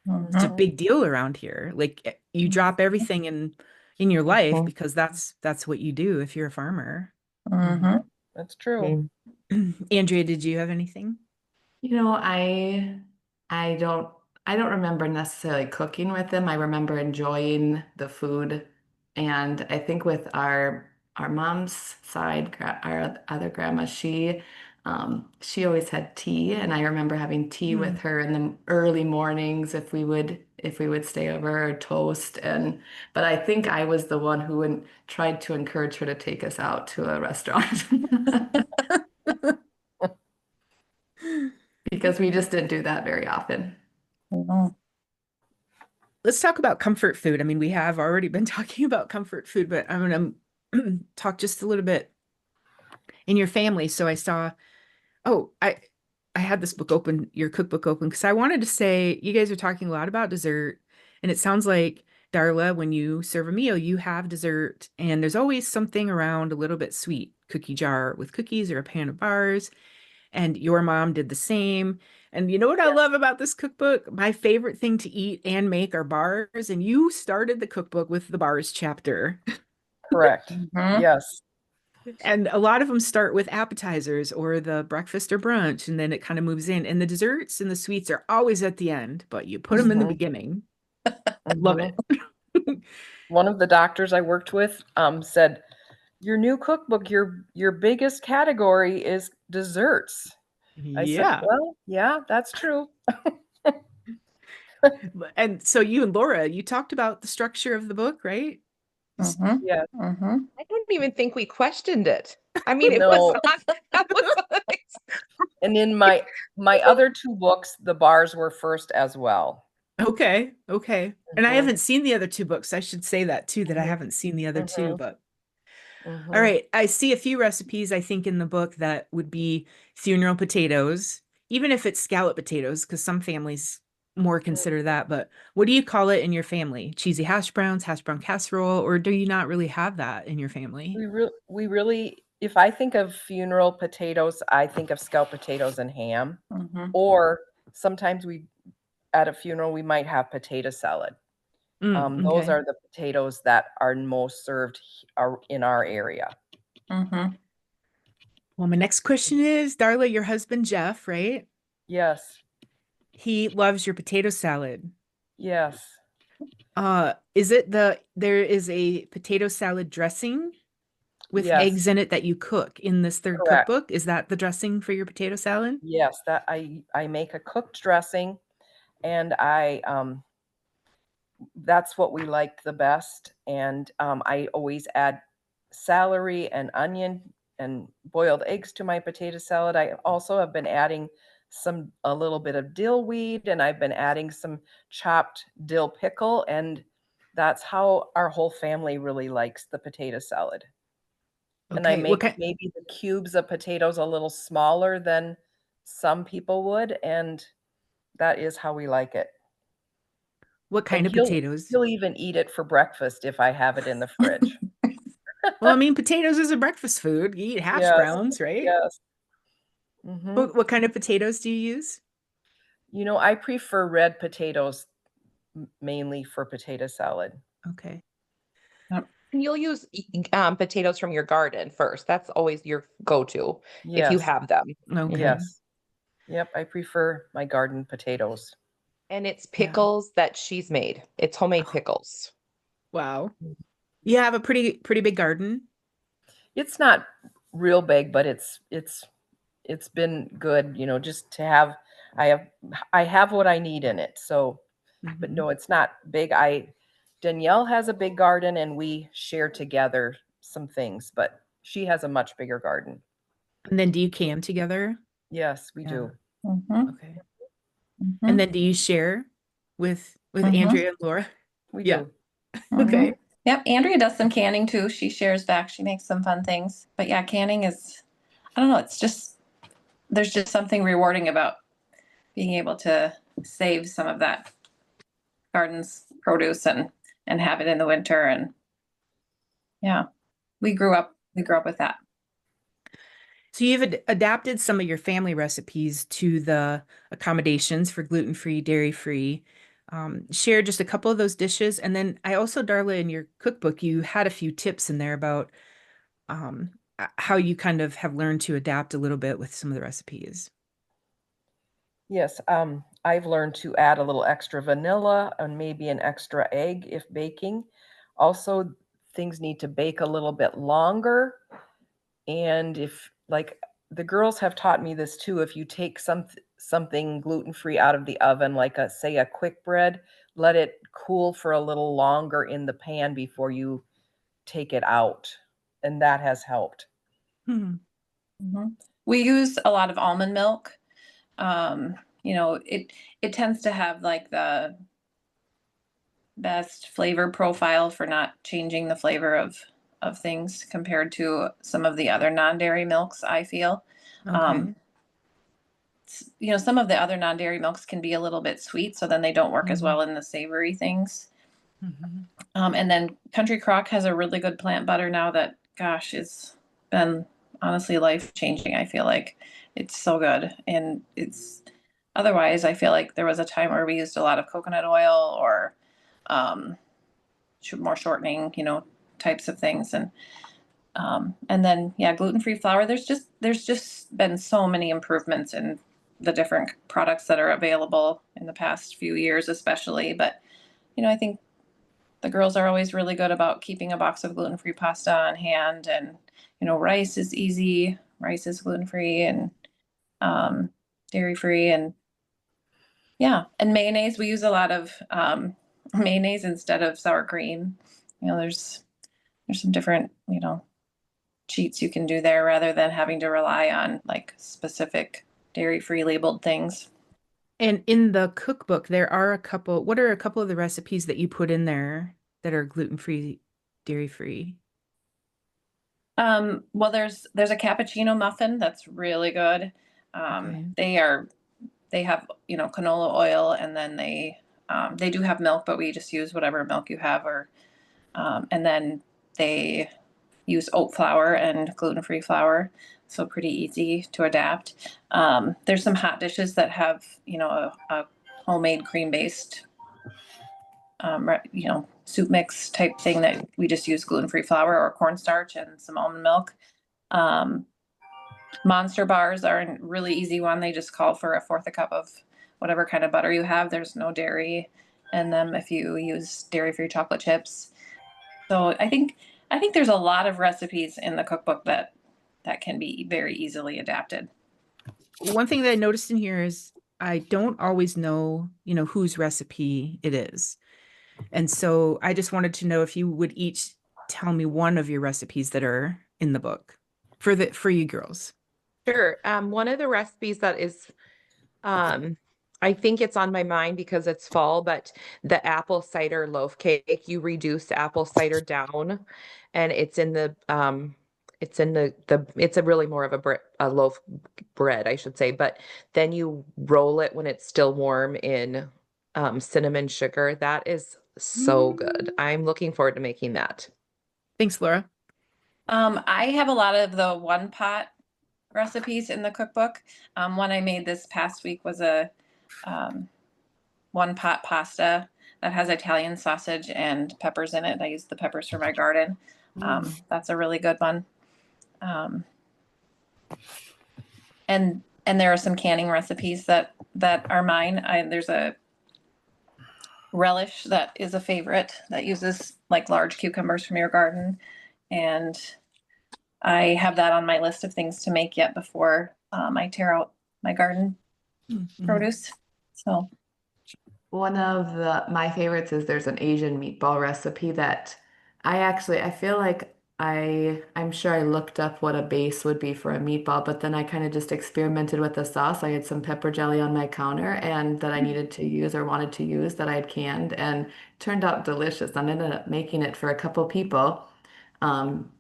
It's a Mhm. big deal around here. Like you drop everything in your life Mhm. because that's what you do if you're a farmer. Mhm. That's true. Andrea, did you have anything? You know, I don't I don't remember necessarily cooking with them. I remember enjoying the food. And I think with our mom's side, our other grandma, she always had tea, and I remember having tea Mm. with her in the early mornings if we would stay over or toast. And but I think I was the one who tried to encourage her to take us out to a restaurant. Because we just didn't do that very often. Mhm. Let's talk about comfort food. I mean, we have already been talking about comfort food, but I'm going to talk just a little bit in your family. So I saw, oh, I had this book open, your cookbook open, because I wanted to say you guys are talking a lot about dessert, and it sounds like Darla, when you serve a meal, you have dessert, and there's always something around a little bit sweet, cookie jar with cookies or a pan of bars. And your mom did the same. And you know what I love about this cookbook? My favorite thing to eat and make are bars. And you started the cookbook with the bars chapter. Correct. Mhm. Yes. And a lot of them start with appetizers or the breakfast or brunch, and then it kind of moves in. And the desserts and the sweets are always at the end, but you put them in the Mhm. beginning. Love it. One of the doctors I worked with said, "Your new cookbook, your biggest category is desserts." I said, Yeah. "Well, yeah, that's true." And so you and Laura, you talked about the structure of the book, right? Mhm. Yes. Mhm. I don't even think we questioned it. I mean, it was No. not, that was And in my other two books, the bars were first as well. Okay. Okay. And I Mhm. haven't seen the other two books. I should say that too, that I Mhm. haven't seen the other two, Mhm. but all Mhm. right. I see a few recipes, I think, in the book that would be funeral potatoes, even if it's scallop potatoes, because some families more consider that. But what do you call it in your family? Cheesy hash browns, hash brown casserole, or do you not really have that in your family? We really, if I think of funeral potatoes, I think of scalloped potatoes and ham. Mhm. Or sometimes at a funeral, we might have potato salad. Those Okay. are the potatoes that are most served in our area. Mhm. Well, my next question is, Darla, your husband Jeff, right? Yes. He loves your potato salad. Yes. Is it there is a potato salad dressing with Yes. eggs in it that you cook in this third Correct. cookbook? Is that the dressing for your potato salad? Yes, that I make a cooked dressing, and that's what we like the best. And I always add celery and onion and boiled eggs to my potato salad. I also have been adding a little bit of dill weed, and I've been adding some chopped dill pickle, and that's how our whole family really likes the potato salad. And I Okay. make maybe the cubes of potatoes a little smaller than some people would, and that is how we like it. What And kind of potatoes? he'll even eat it for breakfast if I have it in the fridge. Well, I mean, potatoes is a breakfast food. You eat hash Yes, browns, right? yes. Mhm. What kind of potatoes do you use? You know, I prefer red potatoes mainly for potato salad. Okay. Yep. You'll use potatoes from your garden first. That's always your go-to if you Yes, have them. Okay. yes. Yep, I prefer my garden potatoes. And it's Yeah. pickles that she's made. It's homemade pickles. Wow. You have a pretty big garden. It's not real big, but it's been good, just to have I have I have what I need in it. So, but Mhm. no, it's not big. Danielle has a big garden and we share together some things, but she has a much bigger garden. And then do you can together? Yes, we Yeah. do. Mhm. Okay. And then do you share with Andrea and Laura? We Yeah. do. Okay. Yep, Andrea does some canning too. She shares back. She makes some fun things. But yeah, canning is, I don't know, it's just, there's just something rewarding about being able to save some of that garden's produce and have it in the winter. And yeah, we grew up with that. So you've adapted some of your family recipes to the accommodations for gluten-free, dairy-free. Share just a couple of those dishes. And then I also, Darla, in your cookbook, you had a few tips in there about how you kind of have learned to adapt a little bit with some of the recipes. Yes, I've learned to add a little extra vanilla and maybe an extra egg if baking. Also, things need to bake a little bit longer. And if, like, the girls have taught me this too, if you take something gluten-free out of the oven, like say a quick bread, let it cool for a little longer in the pan before you take it out. And that has helped. We use a lot of almond milk. It tends to have like the best flavor profile for not changing the flavor of things compared to some of the other non-dairy milks, I feel. Okay. Some of the other non-dairy milks can be a little bit sweet, so then they don't work as well in the savory things. And then Country Crock has a really good plant butter now that, gosh, it's been honestly life-changing. I feel like it's so good. And otherwise, I feel like there was a time where we used a lot of coconut oil or more shortening, types of things. And then, yeah, gluten-free flour. There's just been so many improvements in the different products that are available in the past few years, especially. But, I think the girls are always really good about keeping a box of gluten-free pasta on hand. And, rice is easy. Rice is gluten-free and dairy-free. And yeah, and mayonnaise. We use a lot of mayonnaise instead of sour cream. There's some different, cheats you can do there rather than having to rely on like specific dairy-free labeled things. And in the cookbook, what are a couple of the recipes that you put in there that are gluten-free, dairy-free? Well, there's a cappuccino muffin that's really good. Okay. They have, canola oil, and then they do have milk, but we just use whatever milk you have, and then they use oat flour and gluten-free flour, so pretty easy to adapt. There's some hot dishes that have, a homemade cream-based, soup mix type thing that we just use gluten-free flour or cornstarch and some almond milk. Monster bars are a really easy one. They just call for 1/4 cup of whatever kind of butter you have. There's no dairy in them if you use dairy-free chocolate chips. So I think there's a lot of recipes in the cookbook that can be very easily adapted. One thing that I noticed in here is I don't always know, whose recipe it is. And so I just wanted to know if you would each tell me one of your recipes that are in the book for you girls. Sure. One of the recipes that is, I think it's on my mind because it's fall, but the apple cider loaf cake, you reduce apple cider down, and it's in the, it's a really more of a loaf bread, I should say, but then you roll it when it's still warm in cinnamon sugar. That is so good. I'm looking forward to making that. Thanks, Laura. I have a lot of the one pot recipes in the cookbook. One I made this past week was a one pot pasta that has Italian sausage and peppers in it. I used the peppers for my garden. That's a really good one. And there are some canning recipes that are mine. There's a relish that is a favorite that uses like large cucumbers from your garden, and I have that on my list of things to make yet before I tear out my garden produce. So One of my favorites is there's an Asian meatball recipe that I feel like I'm sure I looked up what a base would be for a meatball, but then I kind of just experimented with the sauce. I had some pepper jelly on my counter and that I needed to use or wanted to use that I had canned and turned out delicious. I ended up making it for a couple people, um,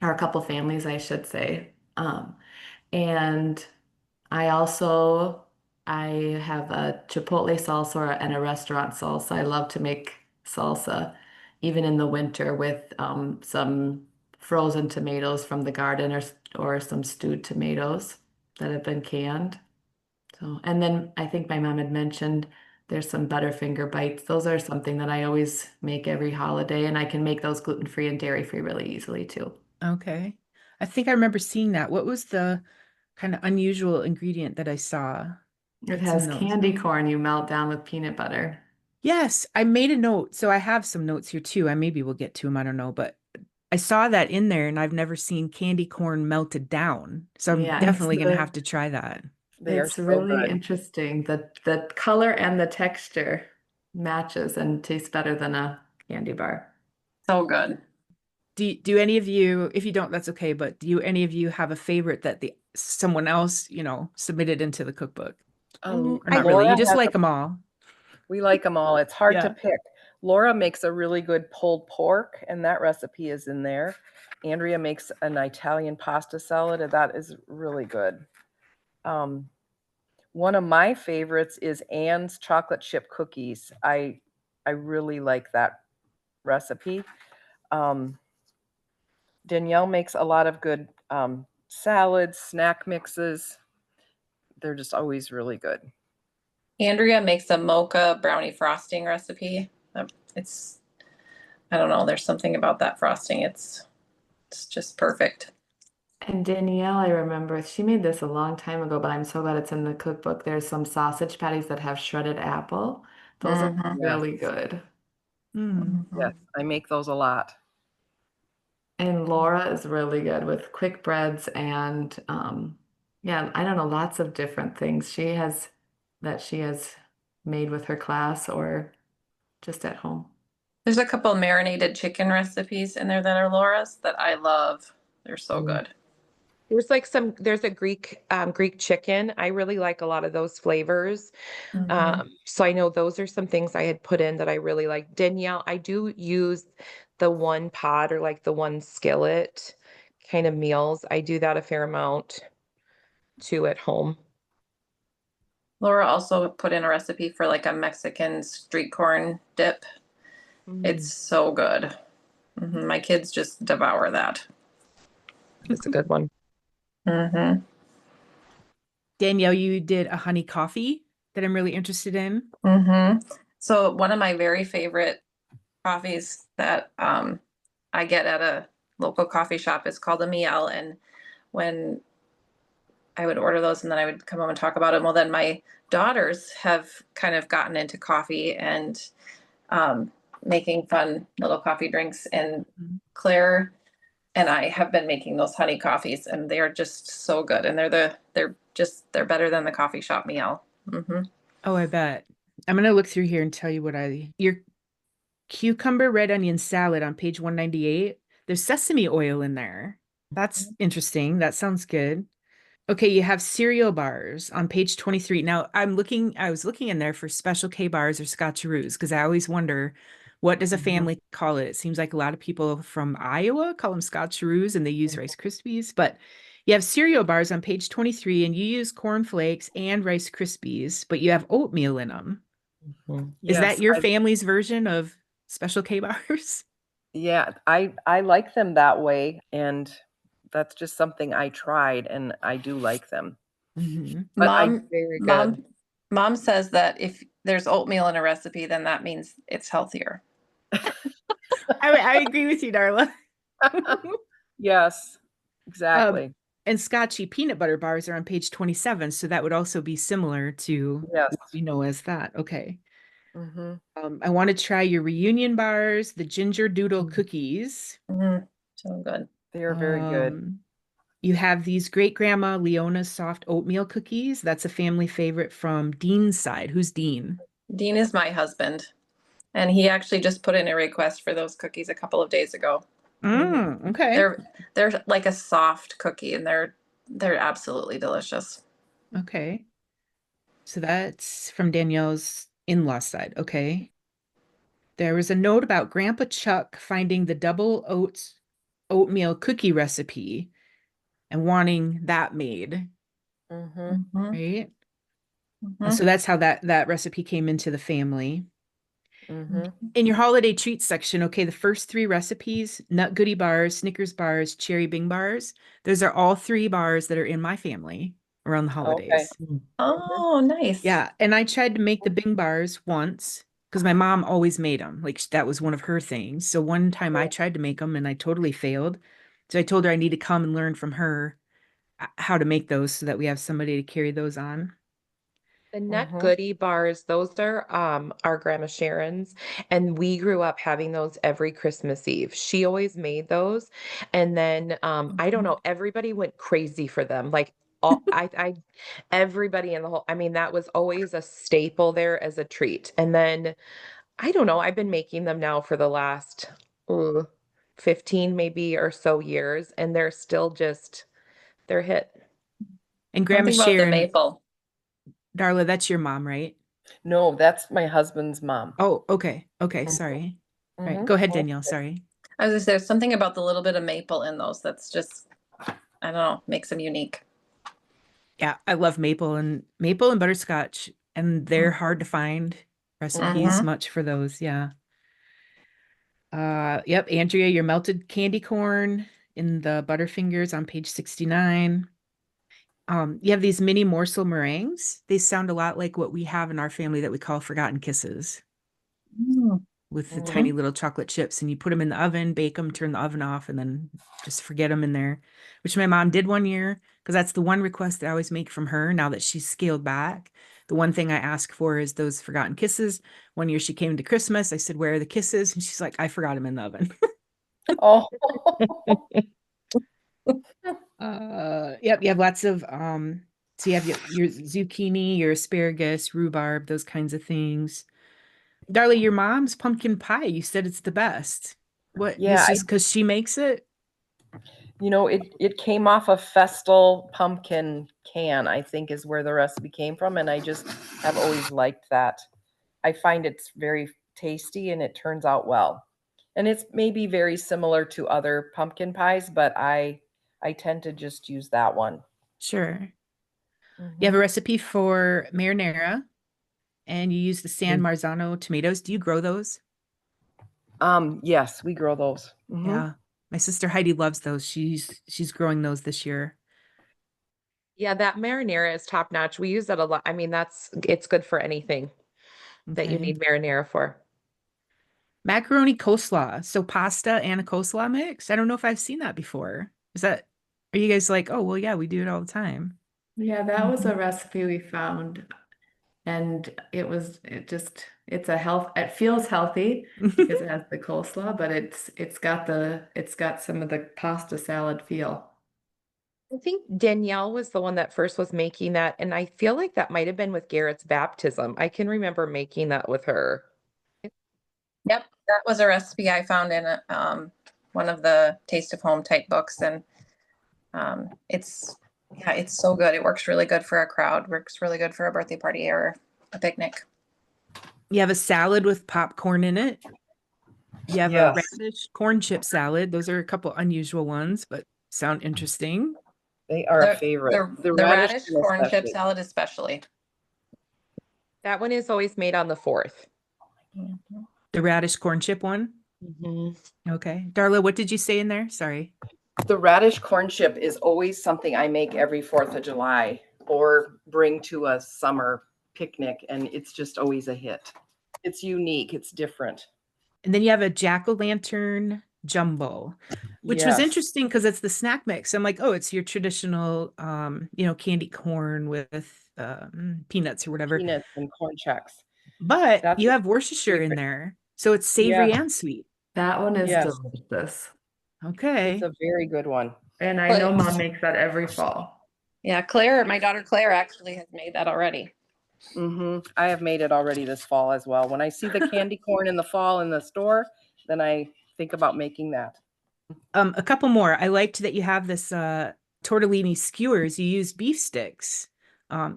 or a couple families, I should say. And I also I have a chipotle salsa and a restaurant salsa. I love to make salsa, even in the winter with some frozen tomatoes from the garden or some stewed tomatoes that have been canned. So, and then I think my mom had mentioned there's some Butterfinger bites. Those are something that I always make every holiday, and I can make those gluten-free and dairy-free really easily too. Okay. I think I remember seeing that. What was the kind of unusual ingredient that I saw It that's in has those? candy corn you melt down with peanut butter. Yes, I made a note. So I have some notes here too. I maybe will get to them. I don't know, but I saw that in there and I've never seen candy corn melted down. So I'm Yeah, definitely going to have to try that. They are it's so really good. interesting. The color and the texture matches and tastes better than a candy bar. So good. Do any of you, if you don't, that's okay, but do any of you have a favorite that the someone else, submitted into the cookbook? Or not really, Laura you just has like them all. We like them all. It's hard to Yeah. pick. Laura makes a really good pulled pork, and that recipe is in there. Andrea makes an Italian pasta salad, and that is really good. One of my favorites is Anne's chocolate chip cookies. I really like that recipe. Danielle makes a lot of good salads, snack mixes. They're just always really good. Andrea makes a mocha brownie frosting recipe. It's, I don't know, there's something about that frosting. It's just perfect. And Danielle, I remember she made this a long time ago, but I'm so glad it's in the cookbook. There's some sausage patties that have shredded apple. Those are Mhm. really good. Mm. Yes, I make those a lot. And Laura is really good with quick breads and yeah, I don't know, lots of different things she has made with her class or just at home. There's a couple marinated chicken recipes in there that are Laura's that I love. They're so Mm. good. There's a Greek chicken. I really like a lot of those flavors. Mhm. So I know those are some things I had put in that I really like. Danielle, I do use the one pot or like the one skillet kind of meals. I do that a fair amount too at home. Laura also put in a recipe for like a Mexican street corn dip. It's so good. My kids just devour that. It's a good one. Mm-hmm. Danielle, you did a honey coffee that I'm really interested in. Mm-hmm. So one of my very favorite coffees that I get at a local coffee shop is called a Miel. And when I would order those and then I would come home and talk about them, well, then my daughters have kind of gotten into coffee and making fun little coffee drinks. And Claire and I have been making those honey coffees, and they are just so good. And they're better than the coffee shop Miel. Mm-hmm. Oh, I bet. I'm gonna look through here and tell you your cucumber red onion salad on page 198. There's sesame oil in there. That's interesting. That sounds good. Okay, you have cereal bars on page 23. Now I was looking in there for special K bars or scotcheroos because I always wonder what does a family call it? It seems like a lot of people from Iowa call them scotcheroos and they use Rice Krispies, but you have cereal bars on page 23 and you use corn flakes and Rice Krispies, but you have oatmeal in them. Is that Yes, your family's version of special K bars? yeah, I like them that way, and that's just something I tried, and I do like them. But Very good. Mom says that if there's oatmeal in a recipe, then that means it's healthier. I agree with you, Darla. Yes, exactly. And Scotchy peanut butter bars are on page 27, so that would also be similar to Yes. what we know as that. Okay. Mm-hmm. I want to try your reunion bars, the ginger doodle cookies. So good. They are very good. You have these great grandma Leona's soft oatmeal cookies. That's a family favorite from Dean's side. Who's Dean? Dean is my husband, and he actually just put in a request for those cookies a couple of days ago. Okay. They're like a soft cookie, and they're absolutely delicious. Okay. So that's from Danielle's in-law side. Okay. There was a note about Grandpa Chuck finding the double oatmeal cookie recipe and wanting that made, Mhm. right? Mhm. So that's how that recipe came into the family. Mhm. In your holiday treats section, okay, the first three recipes, Nut Goody bars, Snickers bars, Cherry Bing bars, those are all three bars that are in my family around the Okay. holidays. Oh, nice. Yeah, and I tried to make the Bing bars once because my mom always made them. Like that was one of her things. So one time I tried to make them and I totally failed. So I told her I need to come and learn from her how to make those so that we have somebody to carry those on. The Nut Mhm. Goody bars, those are our grandma Sharon's, and we grew up having those every Christmas Eve. She always made those, and then I don't know, everybody went crazy for them. Like all everybody in the whole, I mean, that was always a staple there as a treat. And then I don't know, I've been making them now for the last 15 maybe or so years, and they're still just they're a hit. And Grandma Something about the Sharon, maple. Darla, that's your mom, right? No, that's my husband's mom. Oh, okay. Okay, Mhm. sorry. Right. Mhm. Go ahead, Okay. Danielle. Sorry. I was just, there's something about the little bit of maple in those that's just, I don't know, makes them unique. Yeah, I love maple and butterscotch, and they're hard to find recipes Mhm. much for those. Yeah. Yep, Andrea, your melted candy corn in the Butterfingers on page 69. You have these mini morsel meringues. They sound a lot like what we have in our family that we call Forgotten Kisses with the tiny Mhm. little chocolate chips, and you put them in the oven, bake them, turn the oven off, and then just forget them in there, which my mom did one year because that's the one request that I always make from her now that she's scaled back. The one thing I ask for is those Forgotten Kisses. One year she came to Christmas. I said, "Where are the kisses?" And she's like, "I forgot them in the oven." Oh. Yep, you have lots of so you have your zucchini, your asparagus, rhubarb, those kinds of things. Darla, your mom's pumpkin pie, you said it's the best. What, Yeah, this just because she makes it? it came off a Festal pumpkin can, I think is where the recipe came from, and I just have always liked that. I find it's very tasty and it turns out well. And it's maybe very similar to other pumpkin pies, but I tend to just use that one. Sure. You have a Mhm. recipe for marinara and you use the San Marzano tomatoes. Do you grow those? Yes, we grow those. Mhm. Yeah. My sister Heidi loves those. She's growing those this year. Yeah, that marinara is top notch. We use that a lot. I mean, it's good for anything that you Okay. need marinara for. Macaroni coleslaw. So pasta and a coleslaw mix. I don't know if I've seen that before. Are you guys like, oh, well, yeah, we do it all the time? Yeah, that was a recipe we found, and it's a health, it feels healthy because it has the coleslaw, but it's got some of the pasta salad feel. I think Danielle was the one that first was making that, and I feel like that might have been with Garrett's baptism. I can remember making that with her. Yep, that was a recipe I found in one of the Taste of Home type books, and it's yeah, it's so good. It works really good for a crowd. Works really good for a birthday party or a picnic. You have a salad with popcorn in it. You have a Yes, radish corn chip salad. Those are a couple unusual ones, but sound interesting. they are a The favorite. the radish one corn chip especially. salad especially. That one is always made on the 4th. The radish corn chip one. Mhm. Okay. Darla, what did you say in there? Sorry. The radish corn chip is always something I make every 4th of July or bring to a summer picnic, and it's just always a hit. It's unique, it's different. And then you have a jack-o'-lantern jumbo, which was Yes, interesting because it's the snack mix. I'm like, oh, it's your traditional, candy corn with peanuts or whatever. peanuts and corn checks. But That's you a have Worcestershire in favorite. there, so it's savory Yeah, and sweet. That one is yes, delicious. it's Okay. a very good one. And I know mom makes that every fall. Yeah, Claire, my daughter Claire actually has made that already. I have made it already this fall as well. When I see the candy corn in the fall in the store, then I think about making that. A couple more. I liked that you have this tortellini skewers. You use beef sticks,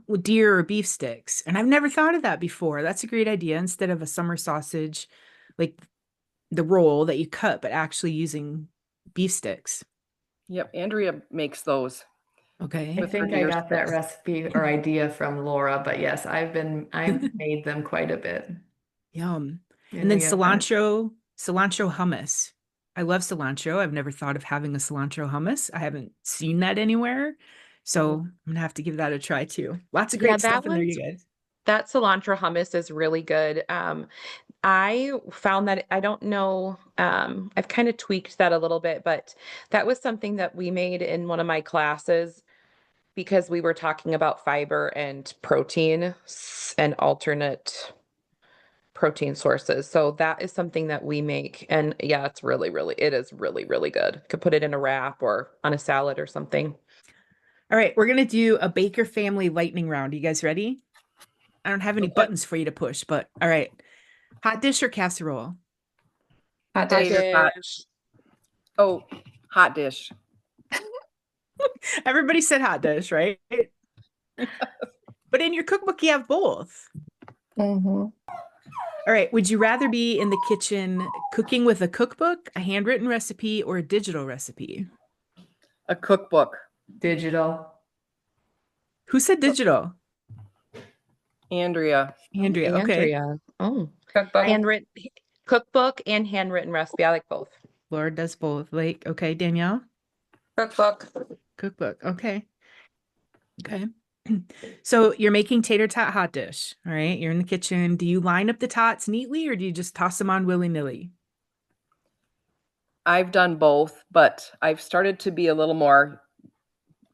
with deer or beef sticks. And I've never thought of that before. That's a great idea. Instead of a summer sausage, like the roll that you cut, but actually using beef sticks. Yep, Andrea makes those. Okay. I with think her I deer got that sticks. recipe or idea from Laura, but yes, I've made them quite a bit. Yum. And And then we have kind of- cilantro hummus. I love cilantro. I've never thought of having a cilantro hummus. I haven't seen that anywhere. So I'm gonna have to give that a try too. Lots of Yeah, great stuff in there, you guys. that cilantro hummus is really good. I found that I don't know, I've kind of tweaked that a little bit, but that was something that we made in one of my classes because we were talking about fiber and protein and alternate protein sources. So that is something that we make. And yeah, it is really, really good. Could put it in a wrap or on a salad or something. All right, we're gonna do a Baker family lightning round. You guys ready? I don't have any buttons for you to push, but all right. Hot dish or casserole? Hot Hot dish. Tater tot. dish. Oh, hot dish. Everybody said hot dish, right? But in your cookbook, you have both. Mhm. All right. Would you rather be in the kitchen cooking with a cookbook, a handwritten recipe, or a digital recipe? A cookbook. digital. Who said digital? Andrea. Andrea. Okay. Andrea. Oh, Cookbook. handwritten cookbook and handwritten recipe. I like both. Laura does both. Like, okay, Danielle? Cookbook. Cookbook. Okay. Okay. So you're making tater tot hot dish. All right. You're in the kitchen. Do you line up the tots neatly or do you just toss them on willy-nilly? I've done both, but I've started to be a little more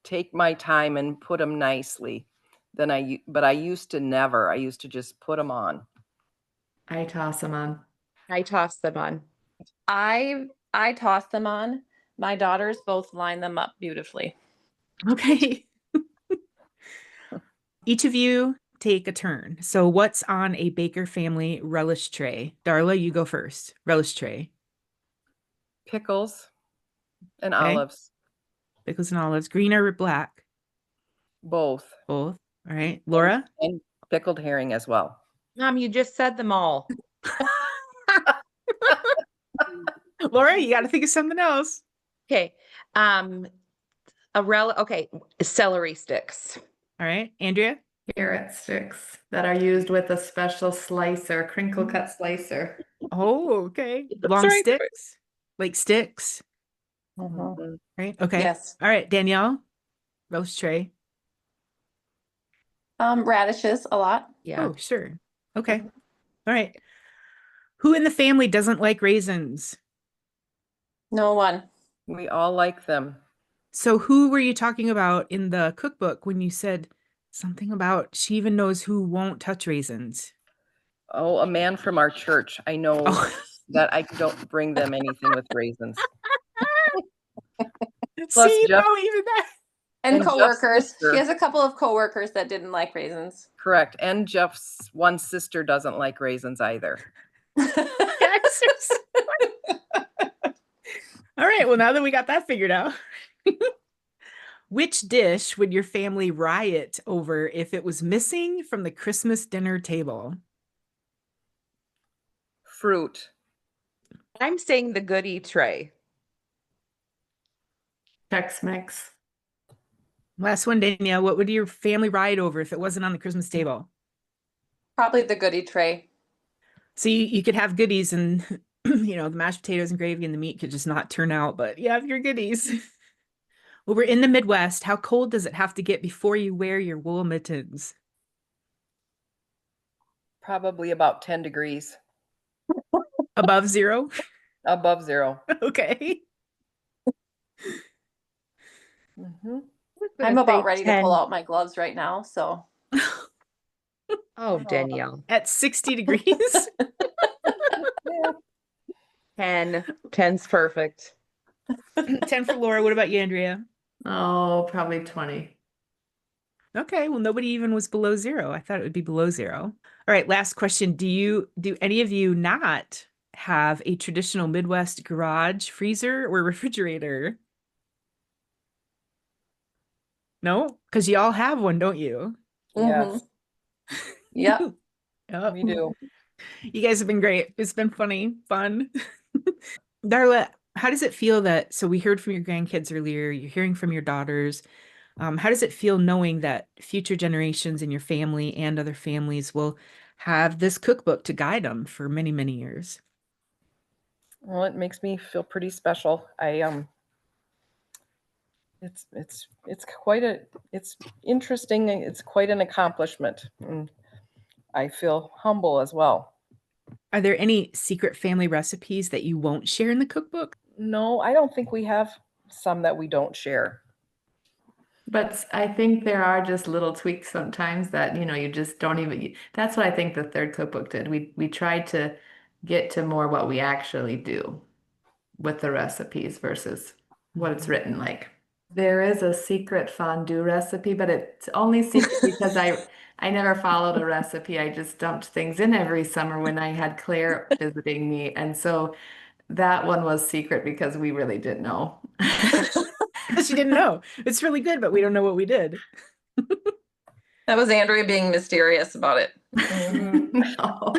take my time and put them nicely than but I used to never. I used to just put them on. I toss them on. I toss them on. I toss them on. My daughters both line them up beautifully. Okay. Each of you take a turn. So what's on a Baker family relish tray? Darla, you go first. Relish tray. Pickles and Okay. olives, Pickles and olives. Green or black? both. Both. All right. Laura? And pickled herring as well. Mom, you just said them all. Laura, you got to think of something else. Okay. Okay, celery sticks. All right. Andrea? Carrot sticks that are used with a special slicer, crinkle cut slicer. Oh, okay. That's Long right. sticks? Like sticks? Mhm. Right. Okay. Yes. All right. Danielle? Relish tray. Radishes a lot. Yeah. Oh, sure. Okay. All right. Who in the family doesn't like raisins? No one. We all like them. So who were you talking about in the cookbook when you said something about she even knows who won't touch raisins? Oh, a man from our church. I know Oh. that I don't bring them anything with raisins. See, Jeff- no, even that. And And Jeff's coworkers. sister. She has a couple of coworkers that didn't like raisins. Correct. And Jeff's one sister doesn't like raisins either. All right. Well, now that we got that figured out, which dish would your family riot over if it was missing from the Christmas dinner table? Fruit. I'm saying the goodie tray. Tex-Mex. Last one, Danielle. What would your family riot over if it wasn't on the Christmas table? Probably the goodie tray. So you could have goodies and, the mashed potatoes and gravy and the meat could just not turn out, but you have your goodies. Well, we're in the Midwest. How cold does it have to get before you wear your wool mittens? Probably about 10 degrees. Above zero? Above zero. Okay. Mm-hmm. I'm about ready to pull out my gloves right now. So. Oh, Danielle. At 60 degrees? 10. 10's perfect. 10 for Laura. What about you, Andrea? Oh, probably 20. Okay, well, nobody even was below zero. I thought it would be below zero. All right, last question. Do any of you not have a traditional Midwest garage, freezer, or refrigerator? No? Because you all have one, don't you? Yes, Yep. Yep. we do. You guys have been great. It's been funny, fun. Darla, how does it feel that, so we heard from your grandkids earlier, you're hearing from your daughters. How does it feel knowing that future generations in your family and other families will have this cookbook to guide them for many, many years? Well, it makes me feel pretty special. It's quite it's interesting. It's quite an accomplishment. And I feel humble as well. Are there any secret family recipes that you won't share in the cookbook? No, I don't think we have some that we don't share. But I think there are just little tweaks sometimes that, you just don't even, that's what I think the third cookbook did. We tried to get to more what we actually do with the recipes versus what it's written like. There is a secret fondue recipe, but it's only secret because I never followed a recipe. I just dumped things in every summer when I had Claire visiting me. And so that one was secret because we really didn't know. She didn't know. It's really good, but we don't know what we did. That was Andrea being mysterious about it. No.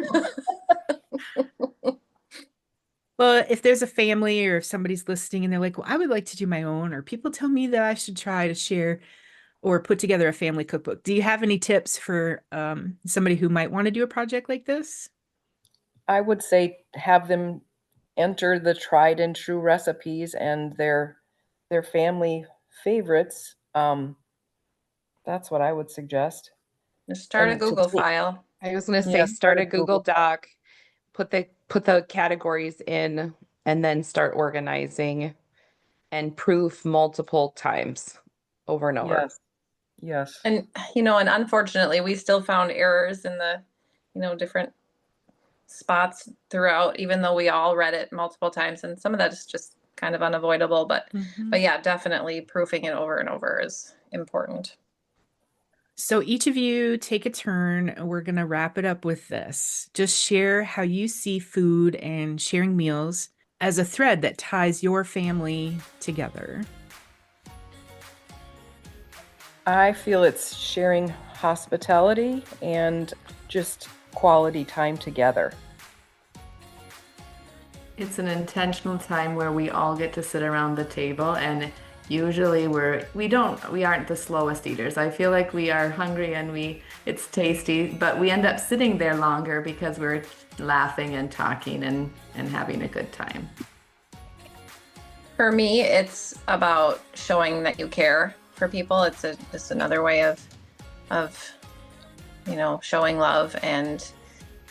Well, if there's a family or if somebody's listening and they're like, well, I would like to do my own, or people tell me that I should try to share or put together a family cookbook. Do you have any tips for somebody who might want to do a project like this? I would say have them enter the tried and true recipes and their family favorites. That's what I would suggest. Just start a And to Google take- file. I was going to say, Yeah, start a Google Doc, put the categories in, and then start organizing and proof multiple times over and over. Yes. Yes. And, and unfortunately, we still found errors in the, different spots throughout, even though we all read it multiple times. And some of that is just kind of unavoidable. But yeah, definitely proofing it over and over is important. So each of you take a turn. We're going to wrap it up with this. Just share how you see food and sharing meals as a thread that ties your family together. I feel it's sharing hospitality and just quality time together. It's an intentional time where we all get to sit around the table, and usually we aren't the slowest eaters. I feel like we are hungry and it's tasty, but we end up sitting there longer because we're laughing and talking and having a good time. For me, it's about showing that you care for people. It's just another way of showing love, and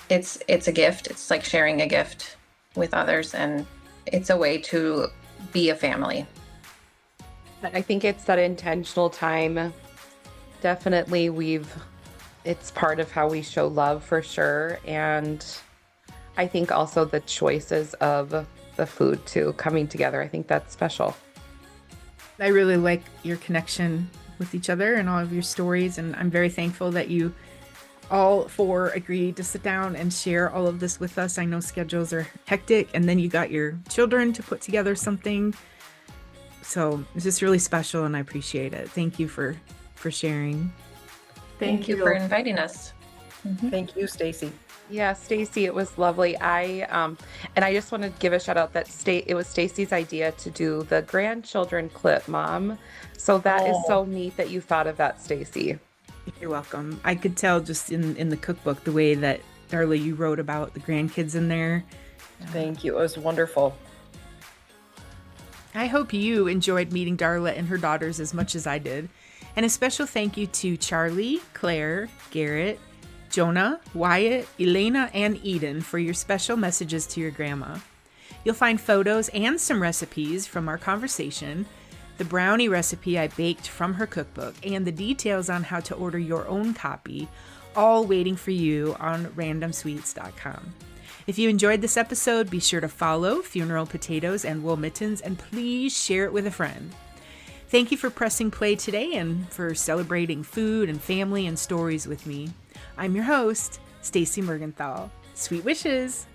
it's a gift. It's like sharing a gift with others, and it's a way to be a family. I think it's that intentional time. Definitely it's part of how we show love for sure. And I think also the choices of the food too, coming together. I think that's special. I really like your connection with each other and all of your stories. And I'm very thankful that you all four agreed to sit down and share all of this with us. I know schedules are hectic, and then you got your children to put together something. So it's just really special, and I appreciate it. Thank you for sharing. Thank you for inviting us. Thank you, Stacy. Yeah, Stacy, it was lovely. And I just want to give a shout out that it was Stacy's idea to do the grandchildren clip, Mom. So that is so neat that you thought of that, Stacy. You're welcome. I could tell just in the cookbook, the way that, Darla, you wrote about the grandkids in there. Thank you. It was wonderful. I hope you enjoyed meeting Darla and her daughters as much as I did. And a special thank you to Charlie, Claire, Garrett, Jonah, Wyatt, Elena, and Eden for your special messages to your grandma. You'll find photos and some recipes from our conversation, the brownie recipe I baked from her cookbook, and the details on how to order your own copy, all waiting for you on randomsweets.com. If you enjoyed this episode, be sure to follow Funeral Potatoes and Wool Mittens, and please share it with a friend. Thank you for pressing play today and for celebrating food and family and stories with me. I'm your host, Stacy Mergenthal. Sweet wishes!